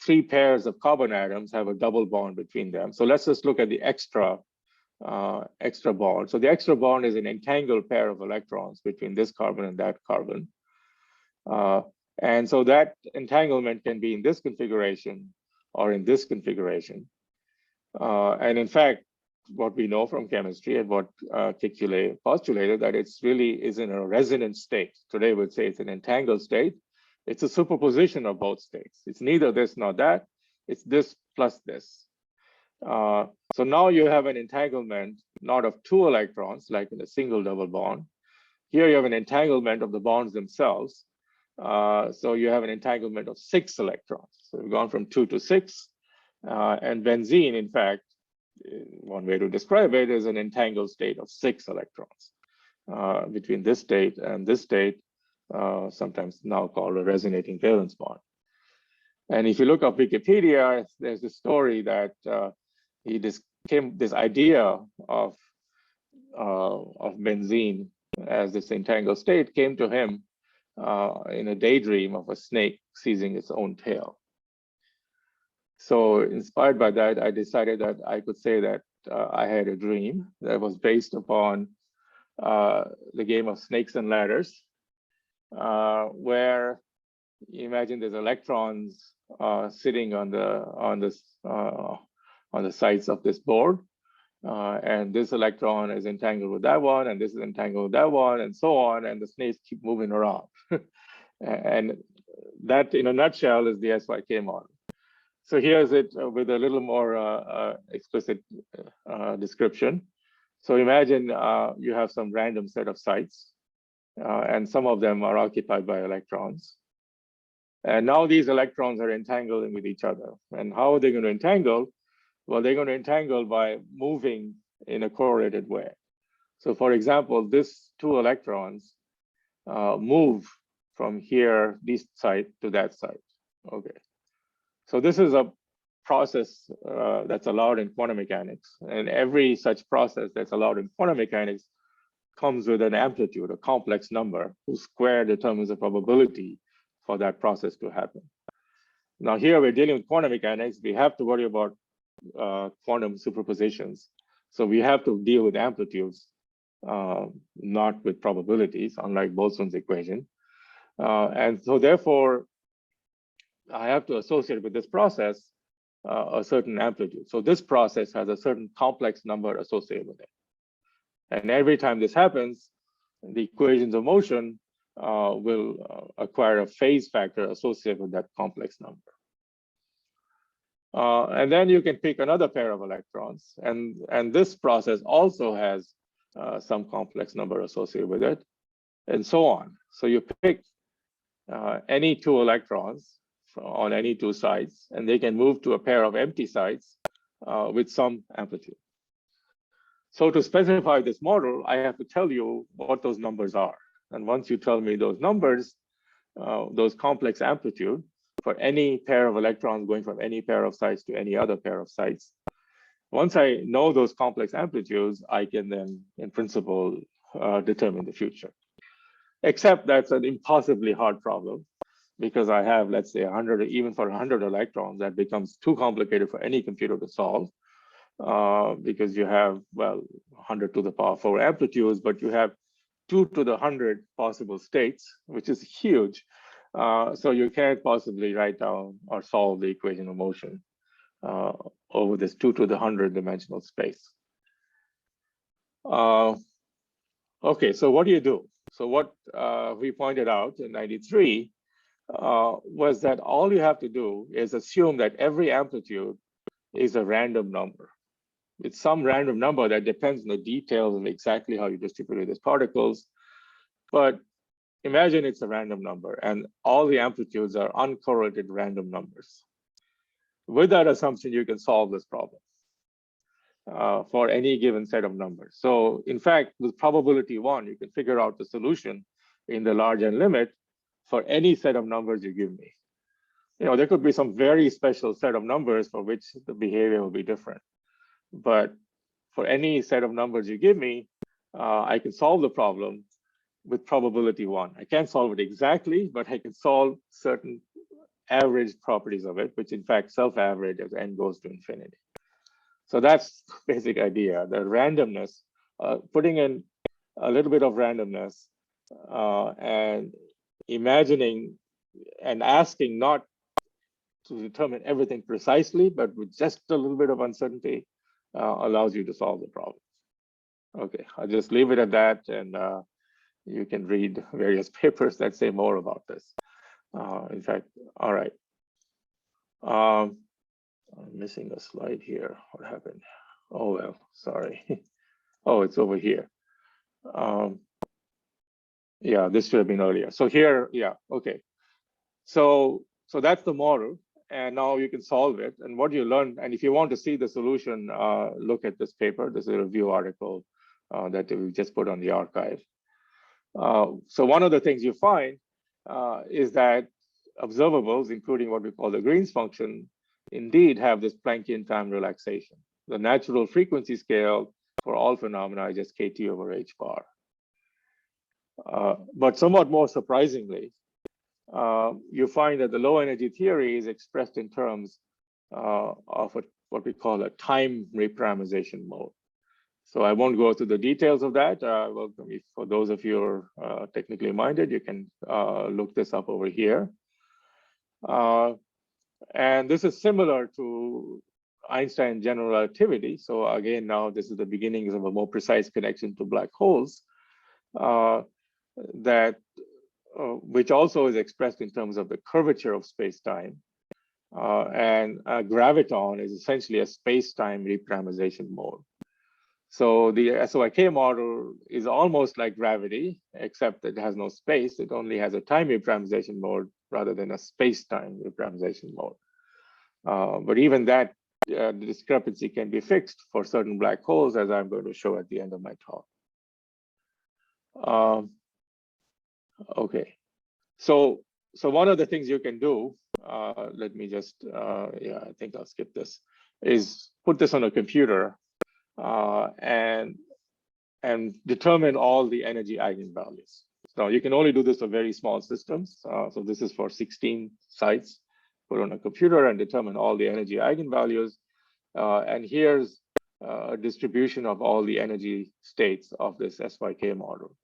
3 pairs of carbon atoms have a double bond between them. So let's just look at the extra bond. So the extra bond is an entangled pair of electrons between this carbon and that carbon. And so that entanglement can be in this configuration or in this configuration. And in fact, what we know from chemistry and what Kekule postulated, that it's really is in a resonant state. Today we'd say it's an entangled state. It's a superposition of both states. It's neither this nor that. It's this plus this. So now you have an entanglement not of two electrons, like in a single double bond. Here you have an entanglement of the bonds themselves. So you have an entanglement of 6 electrons. So we've gone from 2 to 6. And benzene, in fact, one way to describe it is an entangled state of 6 electrons between this state and this state, sometimes now called a resonating valence bond. And if you look up Wikipedia, there's a story that this idea of benzene as this entangled state came to him in a daydream of a snake seizing its own tail. So inspired by that, I decided that I could say that I had a dream that was based upon the game of snakes and ladders, where you imagine there's electrons sitting on the sides of this board, and this electron is entangled with that one, and this is entangled with that one, and so on, and the snakes keep moving around. And that, in a nutshell, is the SYK model. So here's it with a little more explicit description. So imagine you have some random set of sites, and some of them are occupied by electrons. And now these electrons are entangling with each other. And how are they going to entangle? Well, they're going to entangle by moving in a correlated way. So for example, these 2 electrons move from here, this site to that site. Okay. So this is a process that's allowed in quantum mechanics. And every such process that's allowed in quantum mechanics comes with an amplitude, a complex number, whose square determines the probability for that process to happen. Now here we're dealing with quantum mechanics. We have to worry about quantum superpositions. So we have to deal with amplitudes, not with probabilities, unlike Boltzmann's equation. And so therefore, I have to associate with this process a certain amplitude. So this process has a certain complex number associated with it. And every time this happens, the equations of motion will acquire a phase factor associated with that complex number. And then you can pick another pair of electrons. And this process also has some complex number associated with it, and so on. So you pick any 2 electrons on any 2 sides, and they can move to a pair of empty sites with some amplitude. So to specify this model, I have to tell you what those numbers are. And once you tell me those numbers, those complex amplitude for any pair of electrons going from any pair of sites to any other pair of sites, once I know those complex amplitudes, I can then, in principle, determine the future. Except that's an impossibly hard problem, because I have, let's say, 100, even for 100 electrons, that becomes too complicated for any computer to solve, because you have, well, 100 to the power 4 amplitudes, but you have 2 to the 100 possible states, which is huge. So you can't possibly write down or solve the equation of motion over this 2 to the 100 dimensional space. Okay, so what do you do? So what we pointed out in '93 was that all you have to do is assume that every amplitude is a random number. It's some random number that depends on the details of exactly how you distributed these particles. But imagine it's a random number and all the amplitudes are uncorrelated random numbers. With that assumption, you can solve this problem for any given set of numbers. So in fact, with probability 1, you can figure out the solution in the large N limit for any set of numbers you give me. You know, there could be some very special set of numbers for which the behavior will be different. But for any set of numbers you give me, I can solve the problem with probability 1. I can't solve it exactly, but I can solve certain average properties of it, which in fact self-average as n goes to infinity. So that's the basic idea, the randomness, putting in a little bit of randomness and imagining and asking not to determine everything precisely, but with just a little bit of uncertainty allows you to solve the problem. Okay, I'll just leave it at that, and you can read various papers that say more about this. In fact, all right. I'm missing a slide here. What happened? Oh, well, sorry. Oh, it's over here. Yeah, this should have been earlier. So here, yeah, okay. So that's the model, and now you can solve it. And what you learn, and if you want to see the solution, look at this paper. This is a review article that we just put on the archive. So one of the things you find is that observables, including what we call the Green's function, indeed have this Planckian time relaxation. The natural frequency scale for all phenomena is just kT over h bar. But somewhat more surprisingly, you find that the low energy theory is expressed in terms of what we call a time reparameterization mode. So I won't go through the details of that. Well, for those of you who are technically minded, you can look this up over here. And this is similar to Einstein general relativity. So again, now this is the beginnings of a more precise connection to black holes, which also is expressed in terms of the curvature of space-time. And a graviton is essentially a space-time reparameterization mode. So the SYK model is almost like gravity, except it has no space. It only has a time reparameterization mode rather than a space-time reparameterization mode. But even that the discrepancy can be fixed for certain black holes, as I'm going to show at the end of my talk. Okay, so one of the things you can do, let me just, yeah, I think I'll skip this, is put this on a computer and determine all the energy eigenvalues. Now you can only do this for very small systems. So this is for 16 sites. Put on a computer and determine all the energy eigenvalues. And here's a distribution of all the energy states of this SYK model.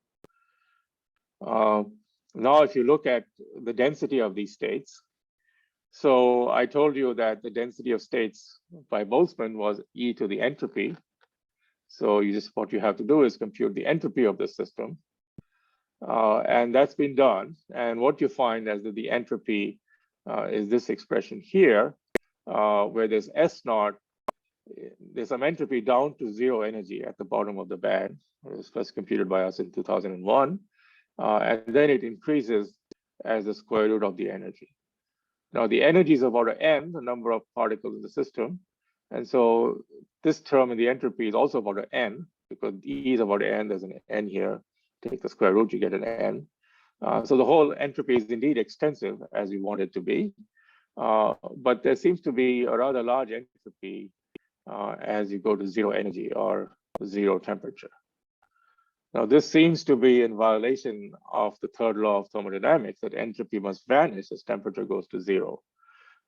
Now, if you look at the density of these states, so I told you that the density of states by Boltzmann was e to the entropy. So what you have to do is compute the entropy of the system. And that's been done. And what you find is that the entropy is this expression here, where there's S naught, there's some entropy down to zero energy at the bottom of the band. It was first computed by us in 2001. And then it increases as the square root of the energy. Now the energy is about an n, the number of particles in the system. And so this term in the entropy is also about an n, because E is about an n, there's an n here. Take the square root, you get an n. So the whole entropy is indeed extensive as we want it to be. But there seems to be a rather large entropy as you go to zero energy or zero temperature. Now, this seems to be in violation of the third law of thermodynamics, that entropy must vanish as temperature goes to zero.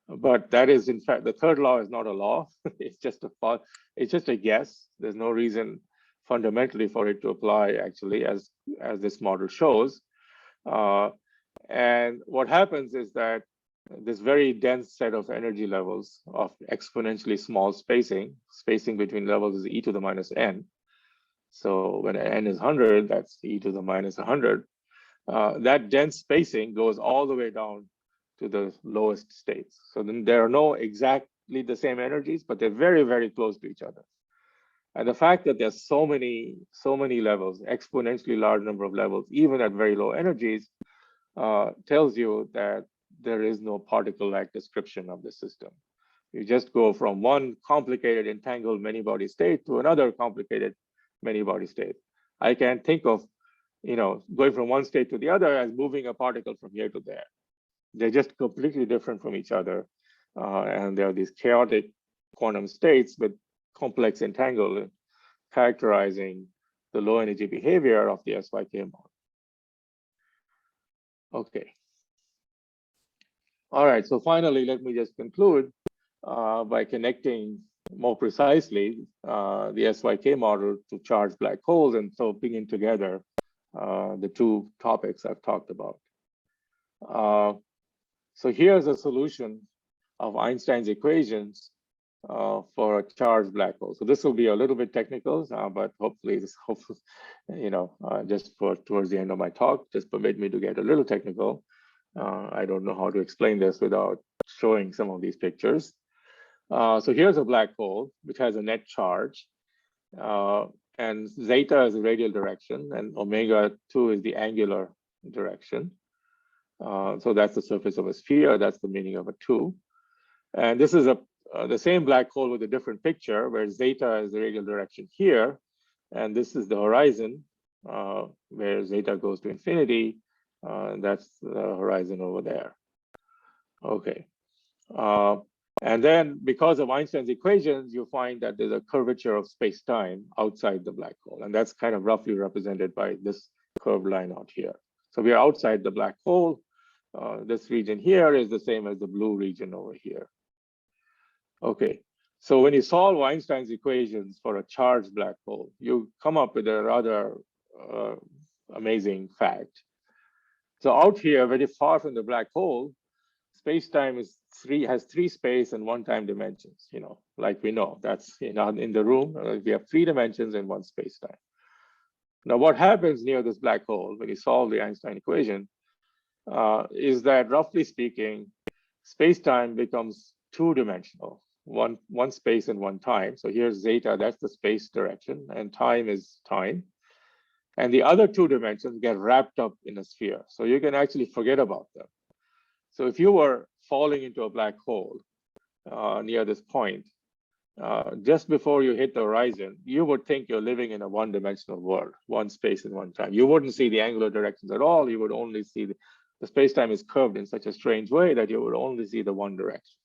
But that is, in fact, the third law is not a law. It's just a guess. There's no reason fundamentally for it to apply, actually, as this model shows. And what happens is that this very dense set of energy levels of exponentially small spacing between levels is e to the minus n. So when n is 100, that's e to the minus 100. That dense spacing goes all the way down to the lowest states. So then there are no exactly the same energies, but they're very, very close to each other. And the fact that there's so many levels, exponentially large number of levels, even at very low energies, tells you that there is no particle-like description of the system. You just go from one complicated entangled many-body state to another complicated many-body state. I can't think of, going from one state to the other as moving a particle from here to there. They're just completely different from each other. And there are these chaotic quantum states with complex entanglement characterizing the low energy behavior of the SYK model. Okay. All right, so finally, let me just conclude by connecting more precisely the SYK model to charged black holes, and so bringing together the two topics I've talked about. So here's a solution of Einstein's equations for a charged black hole. So this will be a little bit technical, but hopefully just for towards the end of my talk, just permit me to get a little technical. I don't know how to explain this without showing some of these pictures. So here's a black hole, which has a net charge, and zeta is the radial direction, and omega-2 is the angular direction. So that's the surface of a sphere. That's the meaning of a 2. And this is the same black hole with a different picture, where zeta is the radial direction here, and this is the horizon, where zeta goes to infinity. That's the horizon over there. Okay. And then because of Einstein's equations, you find that there's a curvature of space-time outside the black hole. And that's kind of roughly represented by this curved line out here. So we are outside the black hole. This region here is the same as the blue region over here. Okay, so when you solve Einstein's equations for a charged black hole, you come up with a rather amazing fact. So out here, very far from the black hole, space-time has 3 space and 1 time dimensions, like we know. That's in the room, we have 3 dimensions and 1 space-time. Now, what happens near this black hole when you solve the Einstein equation is that, roughly speaking, space-time becomes 2-dimensional, one space and 1 time. So here's zeta, that's the space direction, and time is time. And the other 2 dimensions get wrapped up in a sphere. So you can actually forget about them. So if you were falling into a black hole near this point, just before you hit the horizon, you would think you're living in a 1-dimensional world, 1 space and 1 time. You wouldn't see the angular directions at all. You would only see the space-time is curved in such a strange way that you would only see the 1 direction.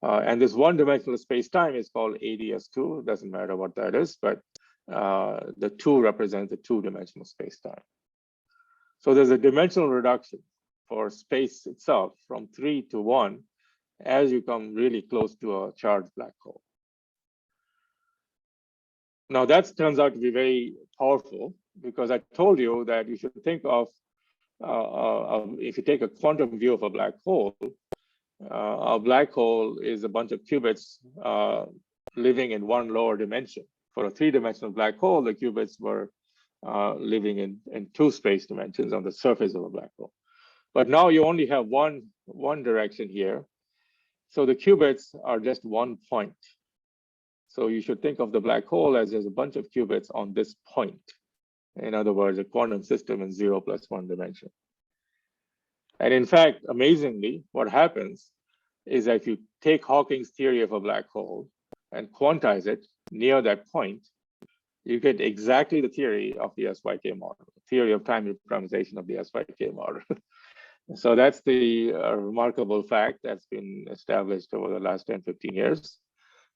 And this 1-dimensional space-time is called ADS2. It doesn't matter what that is, but the 2 represents the 2-dimensional space-time. So there's a dimensional reduction for space itself from 3 to 1 as you come really close to a charged black hole. Now that turns out to be very powerful, because I told you that you should think of, if you take a quantum view of a black hole is a bunch of qubits living in 1 lower dimension. For a 3-dimensional black hole, the qubits were living in 2 space dimensions on the surface of a black hole. But now you only have one direction here. So the qubits are just 1 point. So you should think of the black hole as there's a bunch of qubits on this point. In other words, a quantum system in 0 + 1 dimension. And in fact, amazingly, what happens is that if you take Hawking's theory of a black hole and quantize it near that point, you get exactly the theory of the SYK model, theory of time reprogramization of the SYK model. So that's the remarkable fact that's been established over the last 10, 15 years,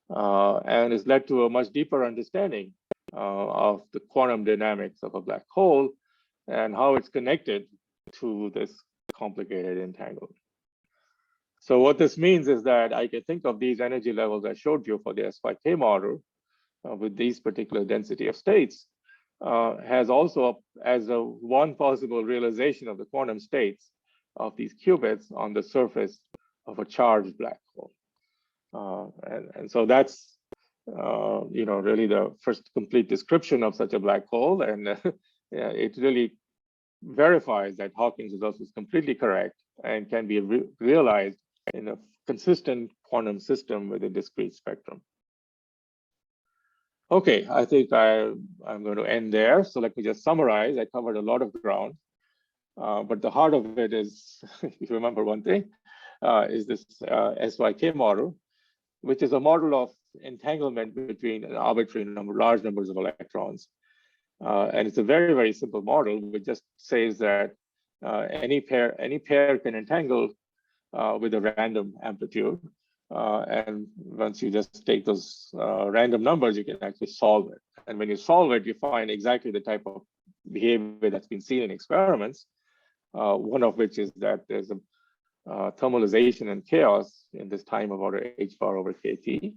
and has led to a much deeper understanding of the quantum dynamics of a black hole and how it's connected to this complicated entanglement. So what this means is that I can think of these energy levels I showed you for the SYK model with these particular density of states has also as a one possible realization of the quantum states of these qubits on the surface of a charged black hole. And so that's really the first complete description of such a black hole, and it really verifies that Hawking's result is completely correct and can be realized in a consistent quantum system with a discrete spectrum. Okay, I think I'm going to end there. So let me just summarize. I covered a lot of ground, but the heart of it is, if you remember one thing, is this SYK model, which is a model of entanglement between an arbitrary large numbers of electrons. And it's a very, very simple model, which just says that any pair can entangle with a random amplitude. And once you just take those random numbers, you can actually solve it. And when you solve it, you find exactly the type of behavior that's been seen in experiments, one of which is that there's a thermalization and chaos in this time of order h⁻/kT.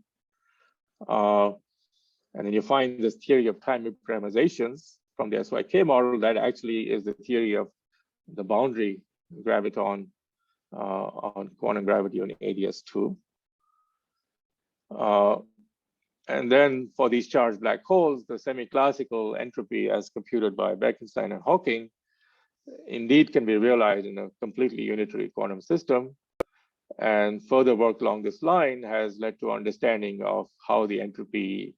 And then you find this theory of time reprogramizations from the SYK model that actually is the theory of the boundary graviton on quantum gravity on ADS2. And then for these charged black holes, the semi-classical entropy as computed by Bekenstein and Hawking indeed can be realized in a completely unitary quantum system. And further work along this line has led to understanding of how the entropy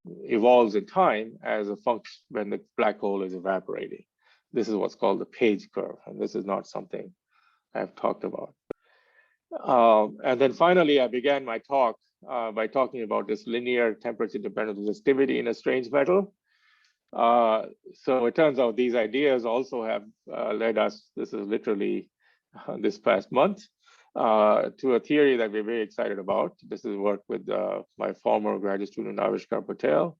evolves in time as a function when the black hole is evaporating. This is what's called the Page curve, and this is not something I've talked about. And then finally, I began my talk by talking about this linear temperature-dependent resistivity in a strange metal. So it turns out these ideas also have led us, this is literally this past month, to a theory that we're very excited about. This is work with my former graduate student, Avishkar Patel,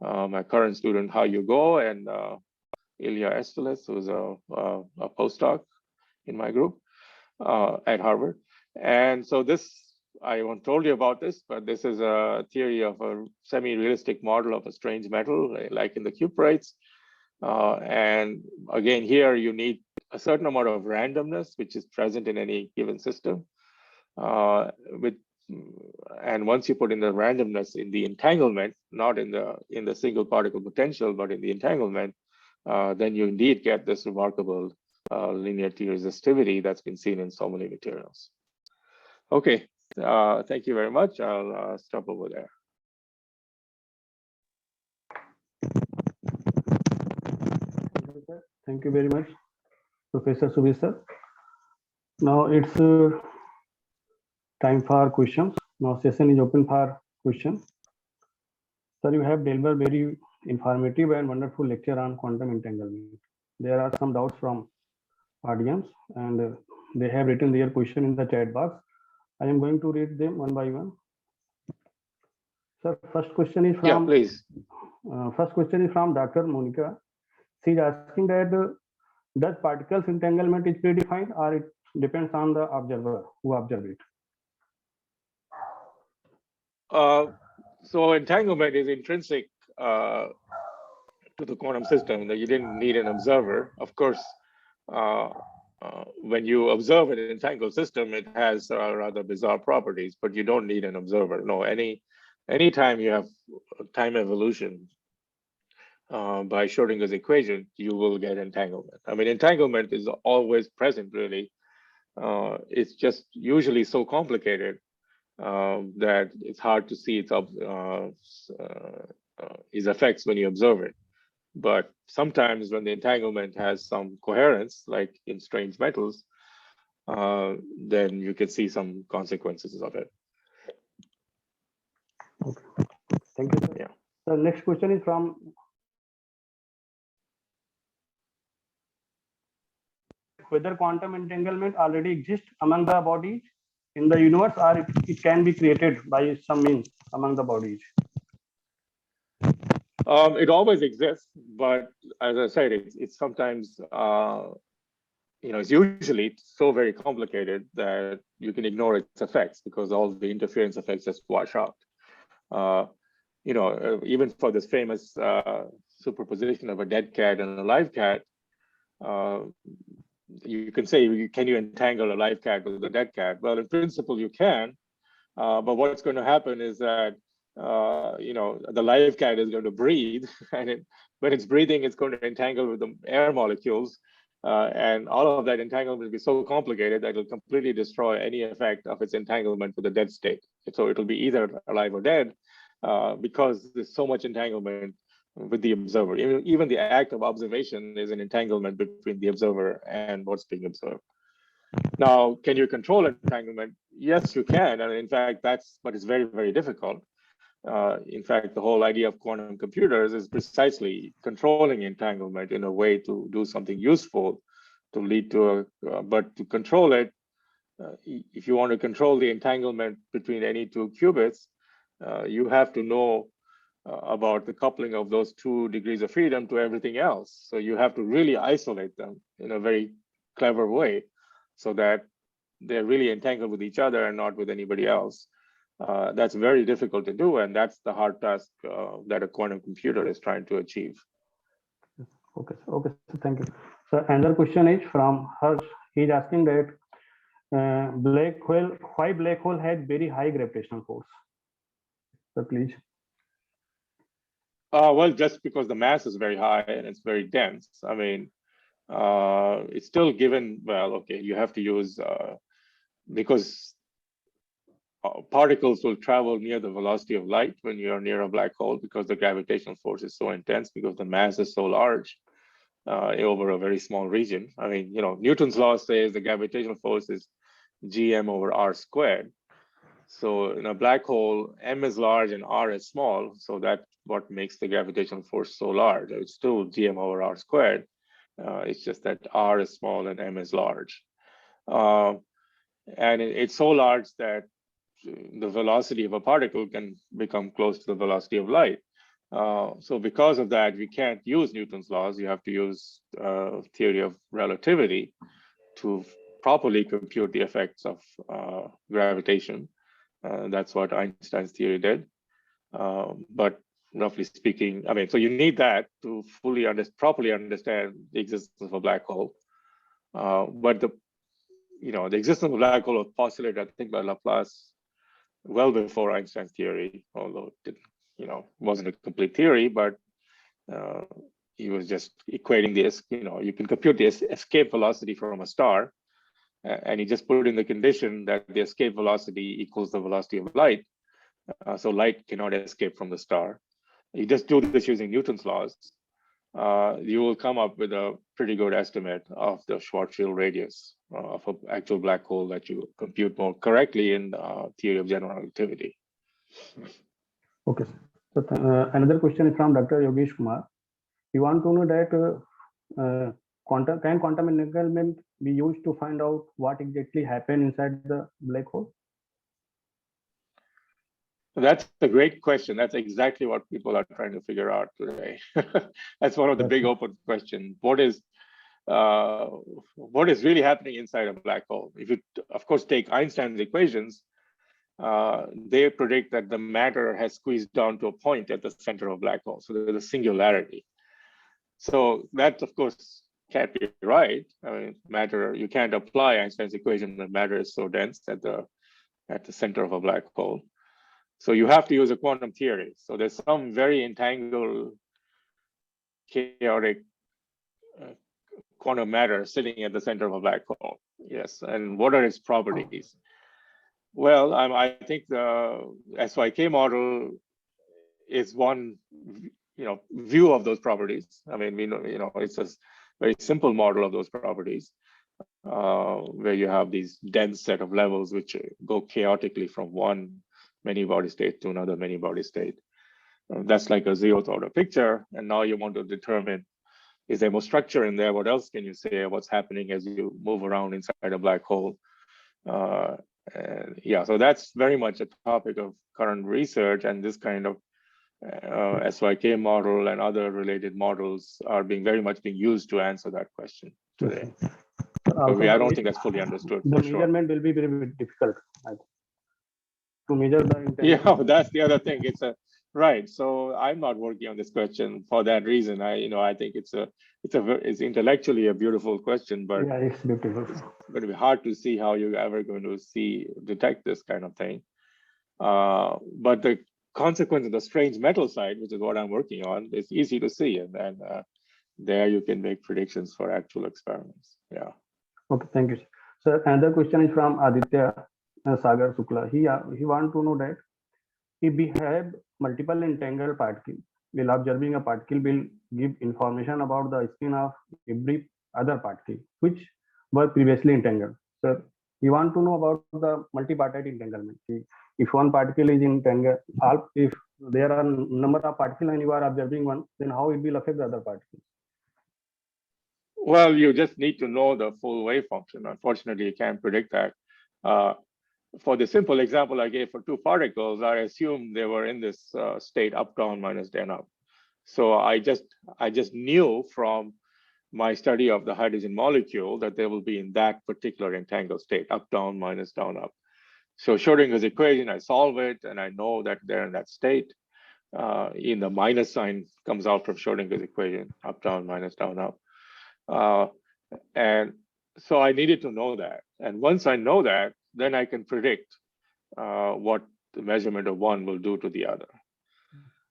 my current student, How You Go, and Ilya Estelis, who's a postdoc in my group at Harvard. And so this, I won't told you about this, but this is a theory of a semi-realistic model of a strange metal, like in the cuprates. And again, here you need a certain amount of randomness, which is present in any given system. And once you put in the randomness in the entanglement, not in the single particle potential, but in the entanglement, then you indeed get this remarkable linear T resistivity that's been seen in so many materials. Okay, thank you very much. I'll stop over there. Thank you very much, Professor Subir sir. Now it's time for questions. Now session is open for questions. Sir, you have delivered very informative and wonderful lecture on quantum entanglement. There are some doubts from audience, and they have written their question in the chat box. I am going to read them one by one. Sir, first question is from, yeah, please. First question is from Dr. Monica. She is asking that does particles entanglement is predefined, or it depends on the observer who observes it? So entanglement is intrinsic to the quantum system, that you didn't need an observer. Of course, when you observe an entangled system, it has rather bizarre properties, but you don't need an observer. No, anytime you have time evolution by Schrodinger's equation, you will get entanglement. I mean, entanglement is always present, really. It's just usually so complicated that it's hard to see its effects when you observe it. But sometimes when the entanglement has some coherence, like in strange metals, then you can see some consequences of it. Okay. Thank you, sir. Yeah. The next question is from whether quantum entanglement already exists among the bodies in the universe, or it can be created by some means among the bodies. It always exists, but as I said, it's sometimes, it's usually so very complicated that you can ignore its effects because all the interference effects just wash out. Even for this famous superposition of a dead cat and a live cat, you can say, can you entangle a live cat with a dead cat? Well, in principle, you can, but what's going to happen is that the live cat is going to breathe, and when it's breathing, it's going to entangle with the air molecules, and all of that entanglement will be so complicated that it'll completely destroy any effect of its entanglement with the dead state. So it'll be either alive or dead, because there's so much entanglement with the observer. Even the act of observation is an entanglement between the observer and what's being observed. Now, can you control entanglement? Yes, you can, and in fact, but it's very, very difficult. In fact, the whole idea of quantum computers is precisely controlling entanglement in a way to do something useful, to lead to but to control it, if you want to control the entanglement between any two qubits, you have to know about the coupling of those 2 degrees of freedom to everything else. So you have to really isolate them in a very clever way so that they're really entangled with each other and not with anybody else. That's very difficult to do, and that's the hard task that a quantum computer is trying to achieve. Okay, so thank you. So another question is from Harsh. He's asking that why black hole has very high gravitational force. So please. Well, just because the mass is very high and it's very dense. I mean, it's still given, well, okay, you have to use, because particles will travel near the velocity of light when you're near a black hole because the gravitational force is so intense because the mass is so large over a very small region. I mean, you know, Newton's law says the gravitational force is gm over r squared. So in a black hole, m is large and r is small. So that's what makes the gravitational force so large. It's still gm over r squared. It's just that r is small and m is large. And it's so large that the velocity of a particle can become close to the velocity of light. So because of that, we can't use Newton's laws. You have to use theory of relativity to properly compute the effects of gravitation. That's what Einstein's theory did. But roughly speaking, I mean, so you need that to properly understand the existence of a black hole. But the existence of a black hole was postulated, I think, by Laplace well before Einstein's theory, although it didn't, wasn't a complete theory, but he was just equating this, you can compute the escape velocity from a star, and he just put in the condition that the escape velocity equals the velocity of light. So light cannot escape from the star. You just do this using Newton's laws. You will come up with a pretty good estimate of the Schwarzschild radius of an actual black hole that you compute more correctly in theory of general relativity. Okay. So another question is from Dr. Yogesh Kumar. You want to know that quantum entanglement be used to find out what exactly happened inside the black hole? That's a great question. That's exactly what people are trying to figure out today. That's one of the big open questions. What is really happening inside a black hole? If you, of course, take Einstein's equations, they predict that the matter has squeezed down to a point at the center of a black hole. So there's a singularity. So that, of course, can't be right. I mean, matter, you can't apply Einstein's equation that matter is so dense at the center of a black hole. So you have to use a quantum theory. So there's some very entangled, chaotic quantum matter sitting at the center of a black hole. Yes, and what are its properties? Well, I think the Syk model is one, view of those properties. I mean, we know, it's a very simple model of those properties, where you have these dense set of levels which go chaotically from one many-body state to another many-body state. That's like a zeroth order picture. And now you want to determine, is there more structure in there? What else can you say? What's happening as you move around inside a black hole? Yeah, so that's very much a topic of current research, and this kind of Syk model and other related models are very much being used to answer that question today. But I don't think that's fully understood. The measurement will be very difficult, I think, to measure the intensity. Yeah, that's the other thing. It's right. So I'm not working on this question for that reason. I think it's intellectually a beautiful question, but yeah, it's beautiful. It's going to be hard to see how you're ever going to detect this kind of thing. But the consequence of the strange metal side, which is what I'm working on, is easy to see, and then there you can make predictions for actual experiments. Yeah. Okay, thank you. So another question is from Aditya Sagar Sukla. He want to know that if we have multiple entangled particles, will observing a particle will give information about the spin of every other particle which were previously entangled. So you want to know about the multiparted entanglement. If one particle is entangled, if there are number of particles and you are observing one, then how it will affect the other particles? Well, you just need to know the full wave function. Unfortunately, you can't predict that. For the simple example I gave for two particles, I assumed they were in this state up, down, minus, down, up. So I just knew from my study of the hydrogen molecule that they will be in that particular entangled state, up, down, minus, down, up. So Schrödinger's equation, I solve it, and I know that they're in that state. In the minus sign comes out from Schrödinger's equation, up, down, minus, down, up. And So I needed to know that. And once I know that, then I can predict what the measurement of one will do to the other.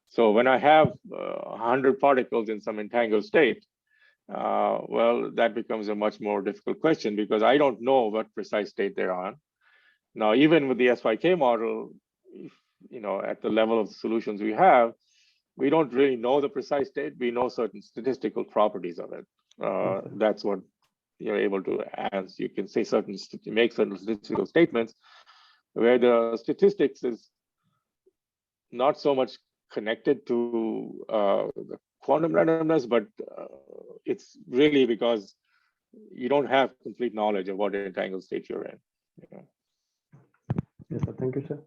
So when I have 100 particles in some entangled state, well, that becomes a much more difficult question because I don't know what precise state they're on. Now, even with the SYK model, at the level of the solutions we have, we don't really know the precise state. We know certain statistical properties of it. That's what you're able to answer. You can say make certain statistical statements where the statistics is not so much connected to the quantum randomness, but it's really because you don't have complete knowledge of what entangled state you're in. Yes, sir. Thank you, sir.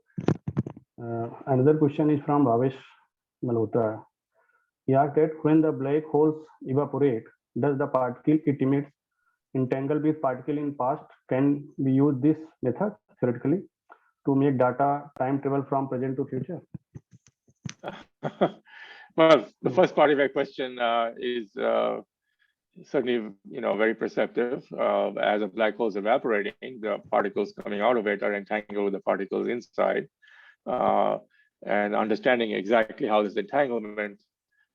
Another question is from Bhavesh Malhotra. He asked that when the black holes evaporate, does the particle it emits entangle with particle in past? Can we use this method theoretically to make data time travel from present to future? Well, the first part of your question is certainly, very perceptive. As a black hole is evaporating, the particles coming out of it are entangled with the particles inside. And understanding exactly how this entanglement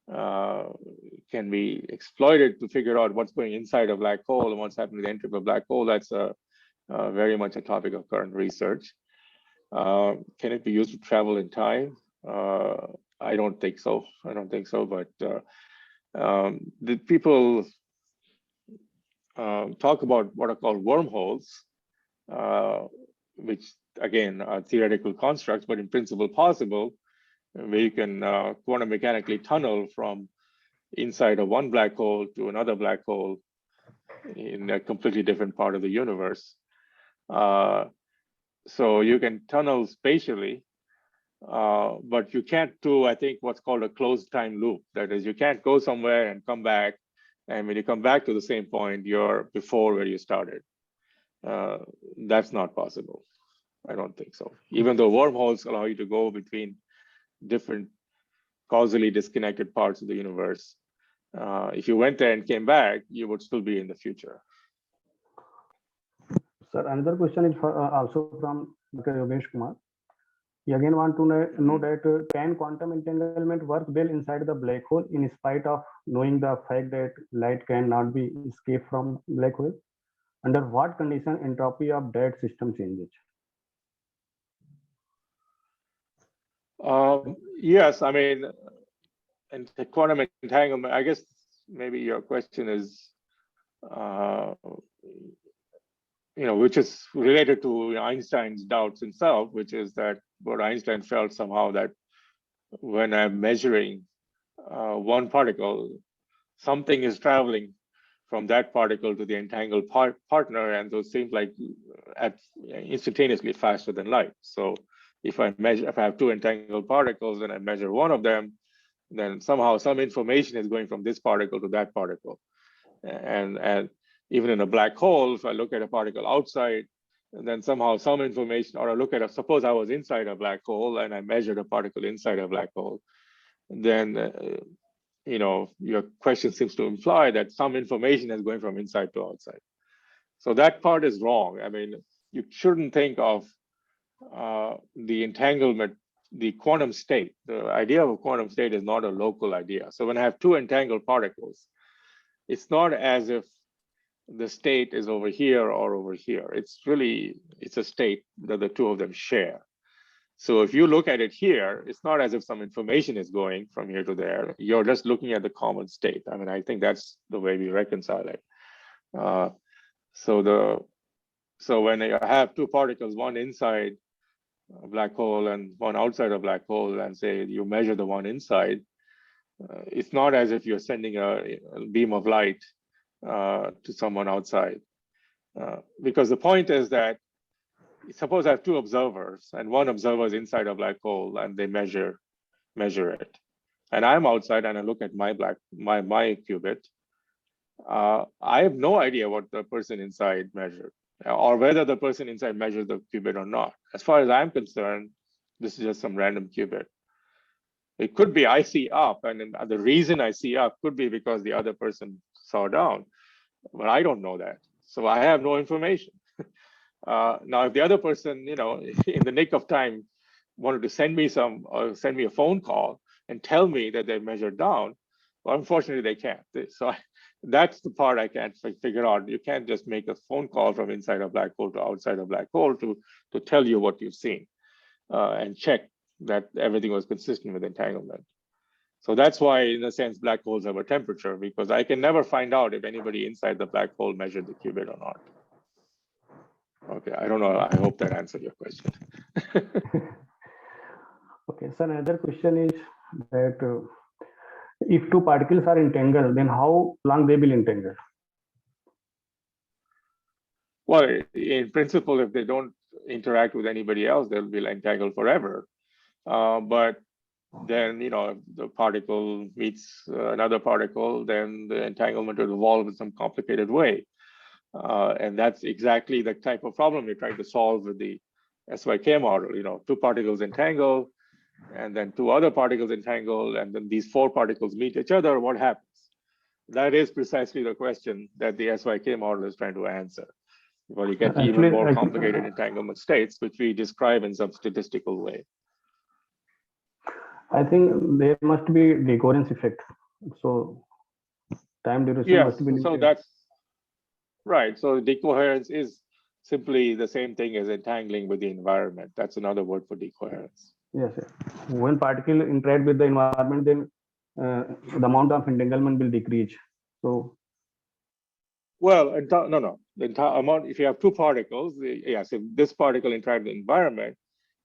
can be exploited to figure out what's going inside a black hole and what's happening to the entropy of a black hole, that's very much a topic of current research. Can it be used to travel in time? I don't think so. But the people talk about what are called wormholes, which again are theoretical constructs, but in principle possible, where you can quantum mechanically tunnel from inside of one black hole to another black hole in a completely different part of the universe. So you can tunnel spatially, but you can't do, I think, what's called a closed time loop. That is, you can't go somewhere and come back, and when you come back to the same point, you're before where you started. That's not possible. I don't think so. Even though wormholes allow you to go between different causally disconnected parts of the universe, if you went there and came back, you would still be in the future. Sir, another question is also from Dr. Yogesh Kumar. He again want to know that can quantum entanglement work well inside the black hole in spite of knowing the fact that light cannot be escaped from black hole? Under what condition entropy of that system changes? Yes, I mean, and the quantum entanglement, I guess maybe your question is, which is related to Einstein's doubts himself, which is that what Einstein felt somehow that when I'm measuring one particle, something is traveling from that particle to the entangled partner, and those seem like instantaneously faster than light. So if I have two entangled particles and I measure one of them, then somehow some information is going from this particle to that particle. And even in a black hole, if I look at a particle outside, and then somehow some information, or I look at suppose I was inside a black hole and I measured a particle inside a black hole, then your question seems to imply that some information is going from inside to outside. So that part is wrong. I mean, you shouldn't think of the entanglement, the quantum state. The idea of a quantum state is not a local idea. So when I have two entangled particles, it's not as if the state is over here or over here. It's a state that the two of them share. So if you look at it here, it's not as if some information is going from here to there. You're just looking at the common state. I mean, I think that's the way we reconcile it. So when I have two particles, one inside a black hole and one outside a black hole, and say you measure the one inside, it's not as if you're sending a beam of light to someone outside. Because the point is that, suppose I have two observers, and one observer is inside a black hole, and they measure it, and I'm outside and I look at my qubit. I have no idea what the person inside measured, or whether the person inside measures the qubit or not. As far as I'm concerned, this is just some random qubit. It could be I see up, and the reason I see up could be because the other person saw down, but I don't know that. So I have no information. Now, if the other person, in the nick of time, wanted to send me a phone call and tell me that they measured down, well, unfortunately, they can't. So that's the part I can't figure out. You can't just make a phone call from inside a black hole to outside a black hole to tell you what you've seen and check that everything was consistent with entanglement. So that's why, in a sense, black holes have a temperature, because I can never find out if anybody inside the black hole measured the qubit or not. Okay, I don't know. I hope that answered your question. Okay, so another question is that if two particles are entangled, then how long they will entangle? Well, in principle, if they don't interact with anybody else, they'll be entangled forever. But then, if the particle meets another particle, then the entanglement will evolve in some complicated way. And that's exactly the type of problem you're trying to solve with the SYK model. Two particles entangle, and then two other particles entangle, and then these four particles meet each other. What happens? That is precisely the question that the SYK model is trying to answer. Well, you get even more complicated entanglement states, which we describe in some statistical way. I think there must be decoherence effect. So time duration must be limited. So that's right. So decoherence is simply the same thing as entangling with the environment. That's another word for decoherence. Yes, yes. When particle interact with the environment, then the amount of entanglement will decrease. So, well, no. The entire amount, if you have two particles, if this particle interacts with the environment,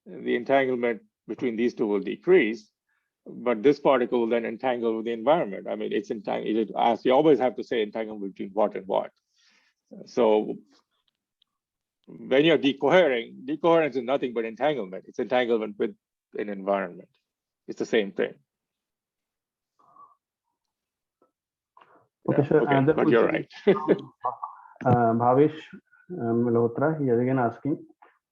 the entanglement between these two will decrease, but this particle will then entangle with the environment. I mean, it's entangled. You always have to say entanglement between what and what. So when you're decohering, decoherence is nothing but entanglement. It's entanglement with an environment. It's the same thing. okay, sir. Okay, but you're right. Bhavesh Malhotra, he is again asking,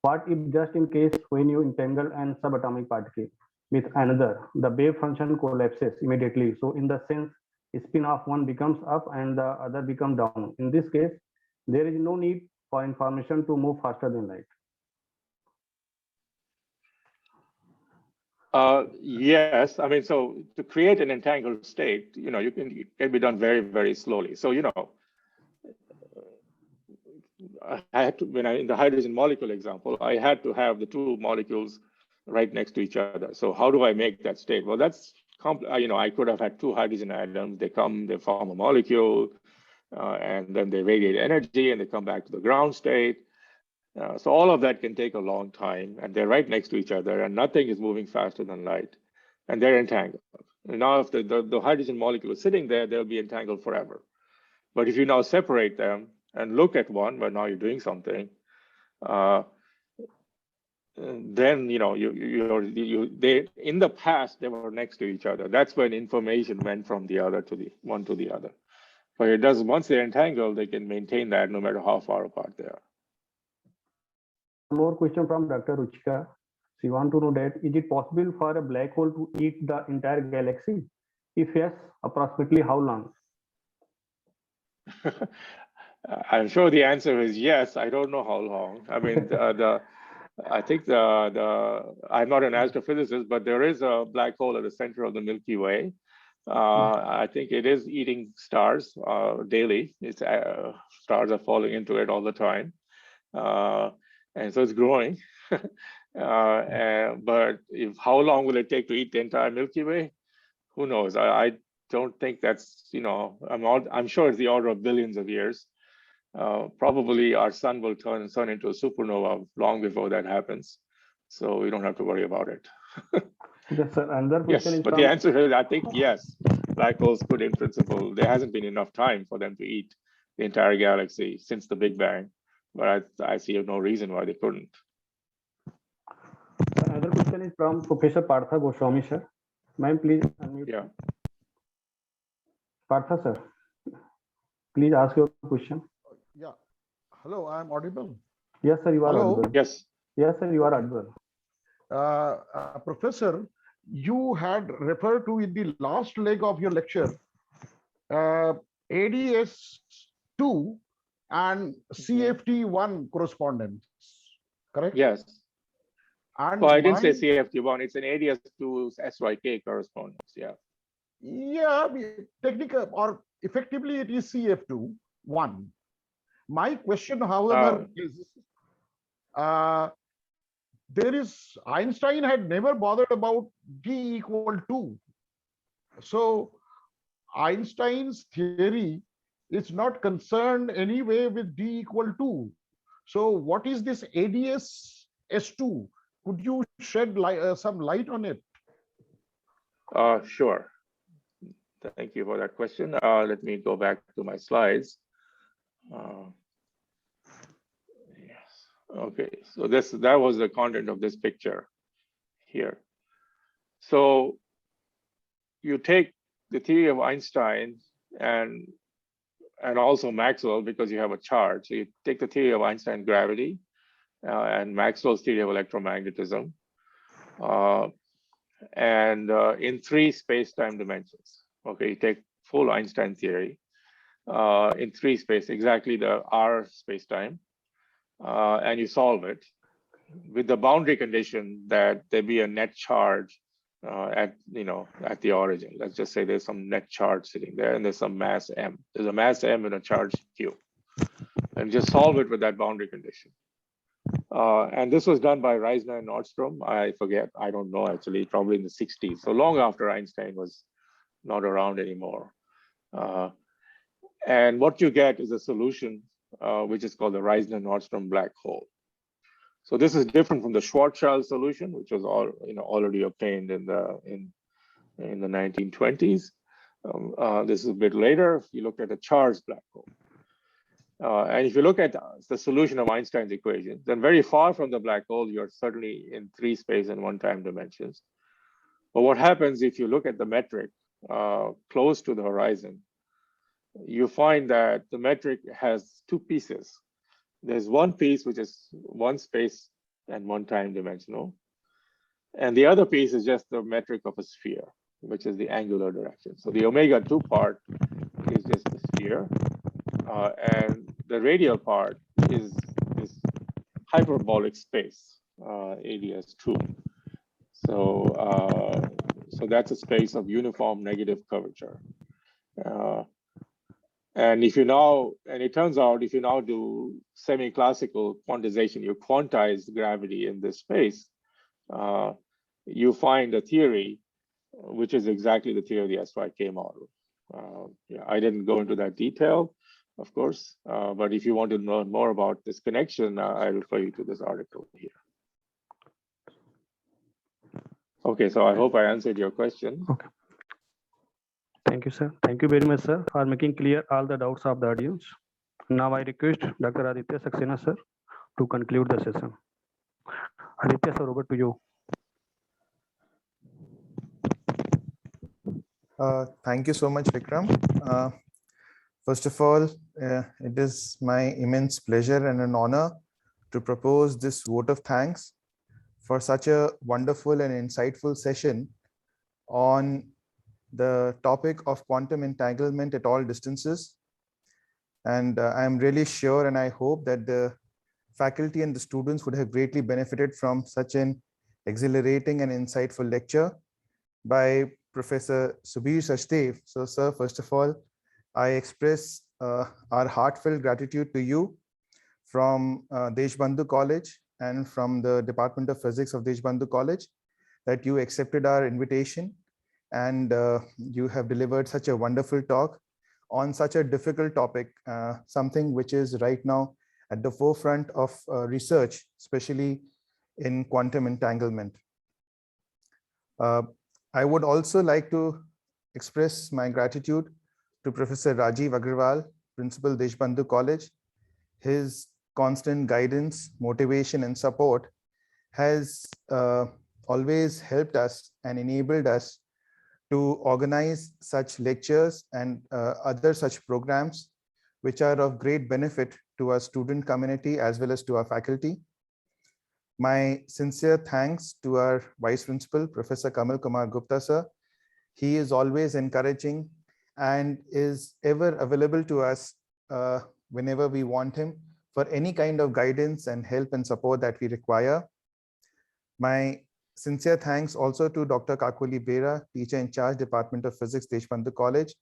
what if just in case when you entangle an subatomic particle with another, the wave function collapses immediately? So in the sense, spin of one becomes up and the other becomes down. In this case, there is no need for information to move faster than light. Yes, I mean, so to create an entangled state, it can be done very, very slowly. So, I had to, in the hydrogen molecule example, I had to have the two molecules right next to each other. So how do I make that state? Well, that's I could have had two hydrogen atoms. They form a molecule, and then they radiate energy, and they come back to the ground state. So all of that can take a long time, and they're right next to each other, and nothing is moving faster than light, and they're entangled. And now, if the hydrogen molecule is sitting there, they'll be entangled forever. But if you now separate them and look at one, where now you're doing something, then they in the past they were next to each other. That's when information went from the other to the one to the other. But it does once they're entangled, they can maintain that no matter how far apart they are. More question from Dr. Ruchika. She wants to know that is it possible for a black hole to eat the entire galaxy? If yes, approximately how long? I'm sure the answer is yes. I don't know how long. I mean, I think I'm not an astrophysicist, but there is a black hole at the center of the Milky Way. I think it is eating stars daily. Stars are falling into it all the time. And so it's growing. But how long will it take to eat the entire Milky Way? Who knows? I don't think that's, I'm sure it's the order of billions of years. Probably our sun will turn into a supernova long before that happens. So we don't have to worry about it. Yes, sir. Another question is but the answer is, I think, yes, black holes could, in principle, there hasn't been enough time for them to eat the entire galaxy since the Big Bang. But I see no reason why they couldn't. Another question is from Professor Partha Goswami, sir. Ma'am, please unmute. Yeah. Partha, sir, please ask your question. Yeah. Hello, I am audible. Yes, sir, you are Hello? audible. Yes. Yes, sir, you are audible. Professor, you had referred to in the last leg of your lecture ADS2 and CFT1 correspondence, correct? Yes. And Well, I didn't say mine, CFT1, it's an ADS2 SYK correspondence. Yeah. yeah, technical or effectively it is CF2 1. My question, however, is there is Einstein had never bothered about D equal 2. So Einstein's theory is not concerned anyway with D equal 2. So what is this ADS S2? Could you shed some light on it? Sure. Thank you for that question. Let me go back to my slides. Yes. Okay, so that was the content of this picture here. So you take the theory of Einstein and also Maxwell, because you have a charge. So you take the theory of Einstein gravity and Maxwell's theory of electromagnetism, and in 3 space-time dimensions. Okay, you take full Einstein theory in 3 space, exactly the R space-time, and you solve it with the boundary condition that there be a net charge at the origin. Let's just say there's some net charge sitting there, and there's some mass m. There's a mass m and a charge q, and just solve it with that boundary condition. And this was done by Reisner and Nordstrom. I forget, I don't know actually, probably in the 60s. So long after Einstein was not around anymore. And what you get is a solution which is called the Reisner-Nordstrom black hole. So this is different from the Schwarzschild solution, which was already obtained in the 1920s. This is a bit later. You look at a charged black hole. And if you look at the solution of Einstein's equation, then very far from the black hole, you're certainly in 3 space and 1 time dimensions. But what happens if you look at the metric close to the horizon, you find that the metric has 2 pieces. There's one piece which is 1 space and 1 time dimensional. And the other piece is just the metric of a sphere, which is the angular direction. So the omega-2 part is just the sphere. And the radial part is this hyperbolic space, ADS2. So that's a space of uniform negative curvature. And it turns out if you now do semi-classical quantization, you quantize gravity in this space, you find a theory which is exactly the theory of the SYK model. I didn't go into that detail, of course, but if you want to know more about this connection, I refer you to this article here. Okay, so I hope I answered your question. Okay. Thank you, sir. Thank you very much, sir, for making clear all the doubts of the audience. Now I request Dr. Aditya Saxena, sir, to conclude the session. Aditya, sir, over to you. Thank you so much, Vikram. First of all, it is my immense pleasure and an honor to propose this vote of thanks for such a wonderful and insightful session on the topic of quantum entanglement at all distances. And I'm really sure and I hope that the faculty and the students would have greatly benefited from such an exhilarating and insightful lecture by Professor Subir Sachdev. So, sir, first of all, I express our heartfelt gratitude to you from Deshbandhu College and from the Department of Physics of Deshbandhu College that you accepted our invitation and you have delivered such a wonderful talk on such a difficult topic, something which is right now at the forefront of research, especially in quantum entanglement. I would also like to express my gratitude to Professor Rajiv Agrawal, Principal Deshbandhu College. His constant guidance, motivation, and support has always helped us and enabled us to organize such lectures and other such programs, which are of great benefit to our student community as well as to our faculty. My sincere thanks to our Vice Principal, Professor Kamal Kumar Gupta, sir. He is always encouraging and is ever available to us whenever we want him for any kind of guidance and help and support that we require. My sincere thanks also to Dr. Kakuli Bera, teacher in charge, Department of Physics, Deshbandhu College.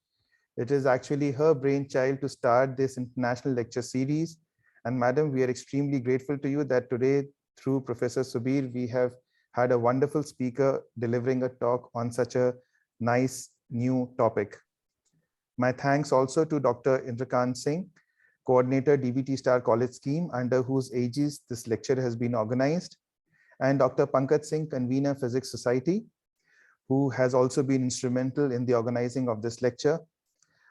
It is actually her brainchild to start this international lecture series. And madam, we are extremely grateful to you that today, through Professor Subir, we have had a wonderful speaker delivering a talk on such a nice new topic. My thanks also to Dr. Indrakant Singh, Coordinator, DBT Star College Scheme, under whose aegis this lecture has been organized, and Dr. Pankaj Singh, Convener, Physics Society, who has also been instrumental in the organizing of this lecture.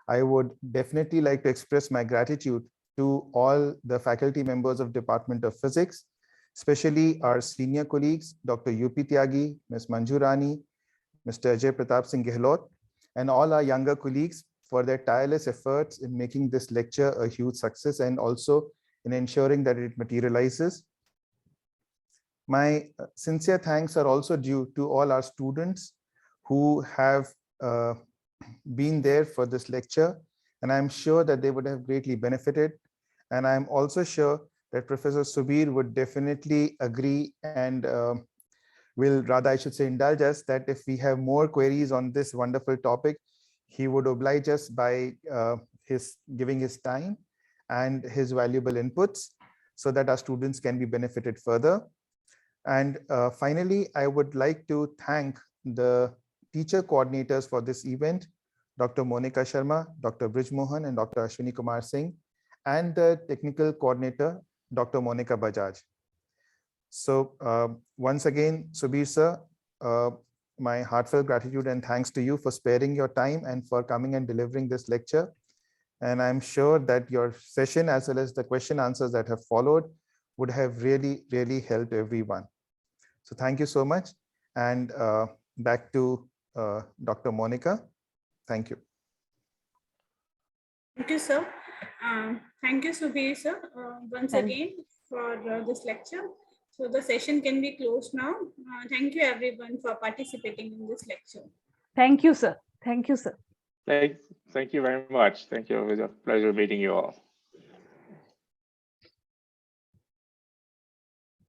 I would definitely like to express my gratitude to all the faculty members of Department of Physics, especially our senior colleagues, Dr. U.P. Tyagi, Ms. Manju Rani, Mr. Ajay Pratap Singh Gehlot, and all our younger colleagues for their tireless efforts in making this lecture a huge success and also in ensuring that it materializes. My sincere thanks are also due to all our students who have been there for this lecture, and I'm sure that they would have greatly benefited. And I'm also sure that Professor Subir would definitely agree and will, rather I should say, indulge us that if we have more queries on this wonderful topic, he would oblige us by giving his time and his valuable inputs so that our students can be benefited further. And finally, I would like to thank the teacher coordinators for this event, Dr. Monika Sharma, Dr. Brij Mohan, and Dr. Ashwini Kumar Singh, and the technical coordinator, Dr. Monika Bajaj. So once again, Subir sir, my heartfelt gratitude and thanks to you for sparing your time and for coming and delivering this lecture. And I'm sure that your session, as well as the question answers that have followed, would have really, really helped everyone. So thank you so much. And back to Dr. Monika. Thank you. Thank you, sir. Thank you, Subir, sir, once again for this lecture. So the session can be closed now. Thank you, everyone, for participating in this lecture. Thank you, sir. Thank you, sir. Thank you very much. Thank you. It was a pleasure meeting you all.